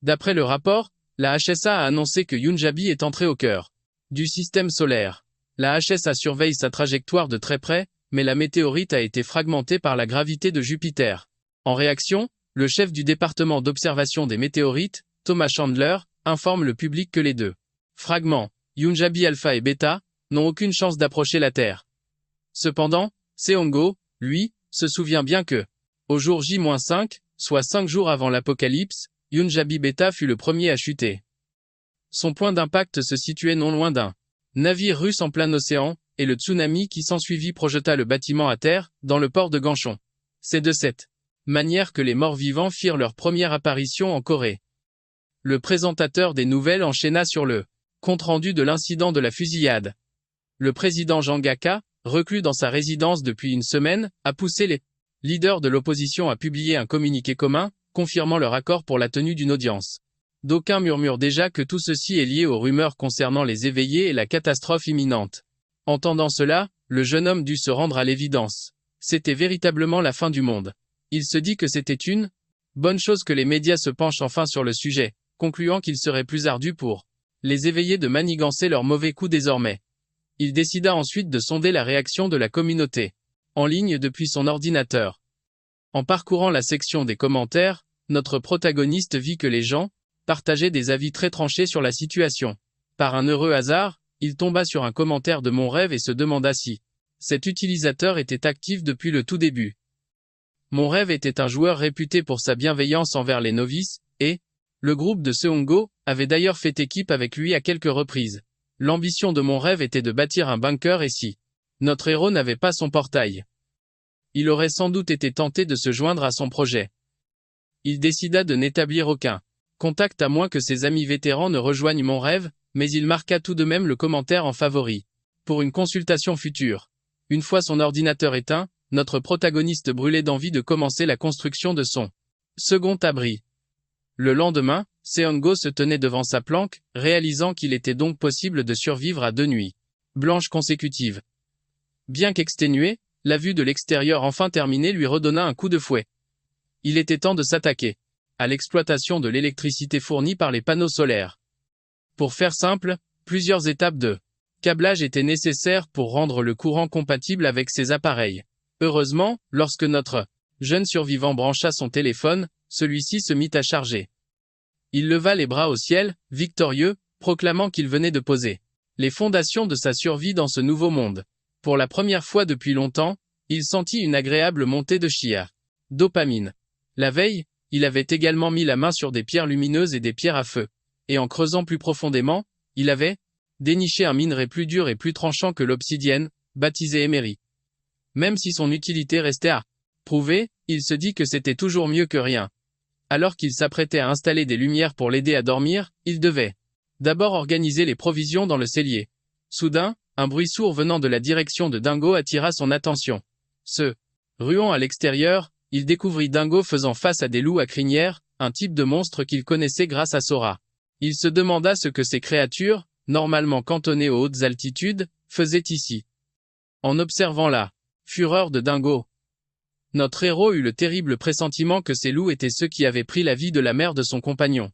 D'après le rapport, la HSA a annoncé que Yunjabi est entré au cœur du système solaire. La HSA surveille sa trajectoire de très près, mais la météorite a été fragmentée par la gravité de Jupiter. En réaction, le chef du département d'observation des météorites, Thomas Chandler, informe le public que les deux fragments, Yunjabi alpha et bêta, n'ont aucune chance d'approcher la Terre. Cependant, Seongo, lui, se souvient bien que, au jour J-5, soit 5 jours avant l'apocalypse, Yunjabi bêta fut le premier à chuter. Son point d'impact se situait non loin d'un navire russe en plein océan, et le tsunami qui s'ensuivit projeta le bâtiment à terre, dans le port de Ganchon. C'est de cette manière que les morts-vivants firent leur première apparition en Corée. Le présentateur des nouvelles enchaîna sur le compte-rendu de l'incident de la fusillade. Le président Jang Haka, reclus dans sa résidence depuis une semaine, a poussé les leaders de l'opposition à publier un communiqué commun, confirmant leur accord pour la tenue d'une audience. D'aucuns murmurent déjà que tout ceci est lié aux rumeurs concernant les éveillés et la catastrophe imminente. Entendant cela, le jeune homme dut se rendre à l'évidence. C'était véritablement la fin du monde. Il se dit que c'était une bonne chose que les médias se penchent enfin sur le sujet, concluant qu'il serait plus ardu pour les éveillés de manigancer leurs mauvais coups désormais. Il décida ensuite de sonder la réaction de la communauté, en ligne depuis son ordinateur. En parcourant la section des commentaires, notre protagoniste vit que les gens partageaient des avis très tranchés sur la situation. Par un heureux hasard, il tomba sur un commentaire de Mon Rêve et se demanda si cet utilisateur était actif depuis le tout début. Mon Rêve était un joueur réputé pour sa bienveillance envers les novices, et le groupe de Seongo avait d'ailleurs fait équipe avec lui à quelques reprises. L'ambition de Mon Rêve était de bâtir un bunker et si notre héros n'avait pas son portail, il aurait sans doute été tenté de se joindre à son projet. Il décida de n'établir aucun contact à moins que ses amis vétérans ne rejoignent Mon Rêve, mais il marqua tout de même le commentaire en favori pour une consultation future. Une fois son ordinateur éteint, notre protagoniste brûlait d'envie de commencer la construction de son second abri. Le lendemain, Seongo se tenait devant sa planque, réalisant qu'il était donc possible de survivre à 2 nuits blanches consécutives. Bien qu'exténué, la vue de l'extérieur enfin terminée lui redonna un coup de fouet. Il était temps de s'attaquer à l'exploitation de l'électricité fournie par les panneaux solaires. Pour faire simple, plusieurs étapes de câblage étaient nécessaires pour rendre le courant compatible avec ces appareils. Heureusement, lorsque notre jeune survivant brancha son téléphone, celui-ci se mit à charger. Il leva les bras au ciel, victorieux, proclamant qu'il venait de poser les fondations de sa survie dans ce nouveau monde. Pour la première fois depuis longtemps, il sentit une agréable montée de dopamine. La veille, il avait également mis la main sur des pierres lumineuses et des pierres à feu. Et en creusant plus profondément, il avait déniché un minerai plus dur et plus tranchant que l'obsidienne, baptisé émery. Même si son utilité restait à prouver, il se dit que c'était toujours mieux que rien. Alors qu'il s'apprêtait à installer des lumières pour l'aider à dormir, il devait d'abord organiser les provisions dans le cellier. Soudain, un bruit sourd venant de la direction de Dingo attira son attention. Se ruant à l'extérieur, il découvrit Dingo faisant face à des loups à crinière, un type de monstre qu'il connaissait grâce à Sora. Il se demanda ce que ces créatures, normalement cantonnées aux hautes altitudes, faisaient ici. En observant la fureur de Dingo, notre héros eut le terrible pressentiment que ces loups étaient ceux qui avaient pris la vie de la mère de son compagnon.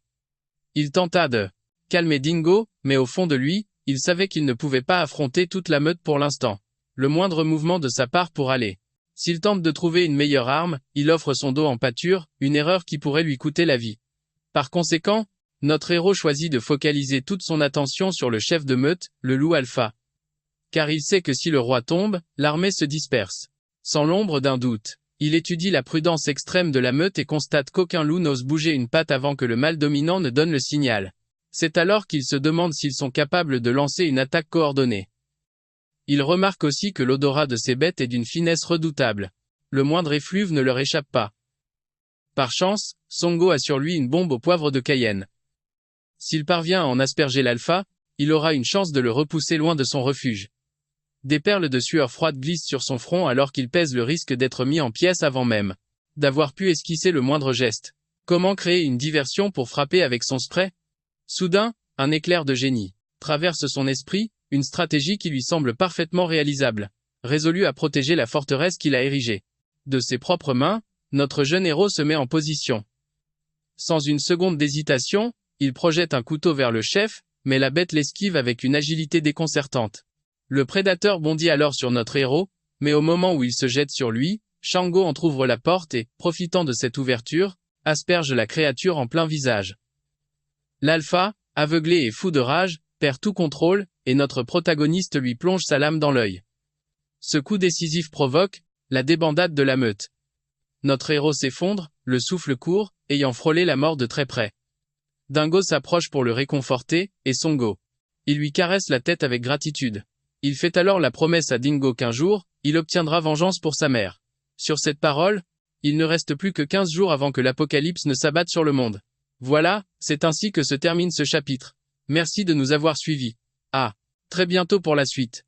Il tenta de calmer Dingo, mais au fond de lui, il savait qu'il ne pouvait pas affronter toute la meute pour l'instant. Le moindre mouvement de sa part pour aller S'il tente de trouver une meilleure arme, il offre son dos en pâture, une erreur qui pourrait lui coûter la vie. Par conséquent, notre héros choisit de focaliser toute son attention sur le chef de meute, le loup alpha. Car il sait que si le roi tombe, l'armée se disperse. Sans l'ombre d'un doute, il étudie la prudence extrême de la meute et constate qu'aucun loup n'ose bouger une patte avant que le mâle dominant ne donne le signal. C'est alors qu'il se demande s'ils sont capables de lancer une attaque coordonnée. Il remarque aussi que l'odorat de ces bêtes est d'une finesse redoutable. Le moindre effluve ne leur échappe pas. Par chance, Songo a sur lui une bombe au poivre de Cayenne. S'il parvient à en asperger l'alpha, il aura une chance de le repousser loin de son refuge. Des perles de sueur froide glissent sur son front alors qu'il pèse le risque d'être mis en pièces avant même d'avoir pu esquisser le moindre geste. Comment créer une diversion pour frapper avec son spray? Soudain, un éclair de génie traverse son esprit, une stratégie qui lui semble parfaitement réalisable. Résolu à protéger la forteresse qu'il a érigée de ses propres mains, notre jeune héros se met en position. Sans une seconde d'hésitation, il projette un couteau vers le chef, mais la bête l'esquive avec une agilité déconcertante. Le prédateur bondit alors sur notre héros, mais au moment où il se jette sur lui, Shango entr'ouvre la porte et, profitant de cette ouverture, asperge la créature en plein visage. L'alpha, aveuglé et fou de rage, perd tout contrôle, et notre protagoniste lui plonge sa lame dans l'œil. Ce coup décisif provoque la débandade de la meute. Notre héros s'effondre, le souffle court, ayant frôlé la mort de très près. Dingo s'approche pour le réconforter, et Songo. Il lui caresse la tête avec gratitude. Il fait alors la promesse à Dingo qu'un jour, il obtiendra vengeance pour sa mère. Sur cette parole, il ne reste plus que 15 jours avant que l'apocalypse ne s'abatte sur le monde. Voilà, c'est ainsi que se termine ce chapitre. Merci de nous avoir suivis. À très bientôt pour la suite.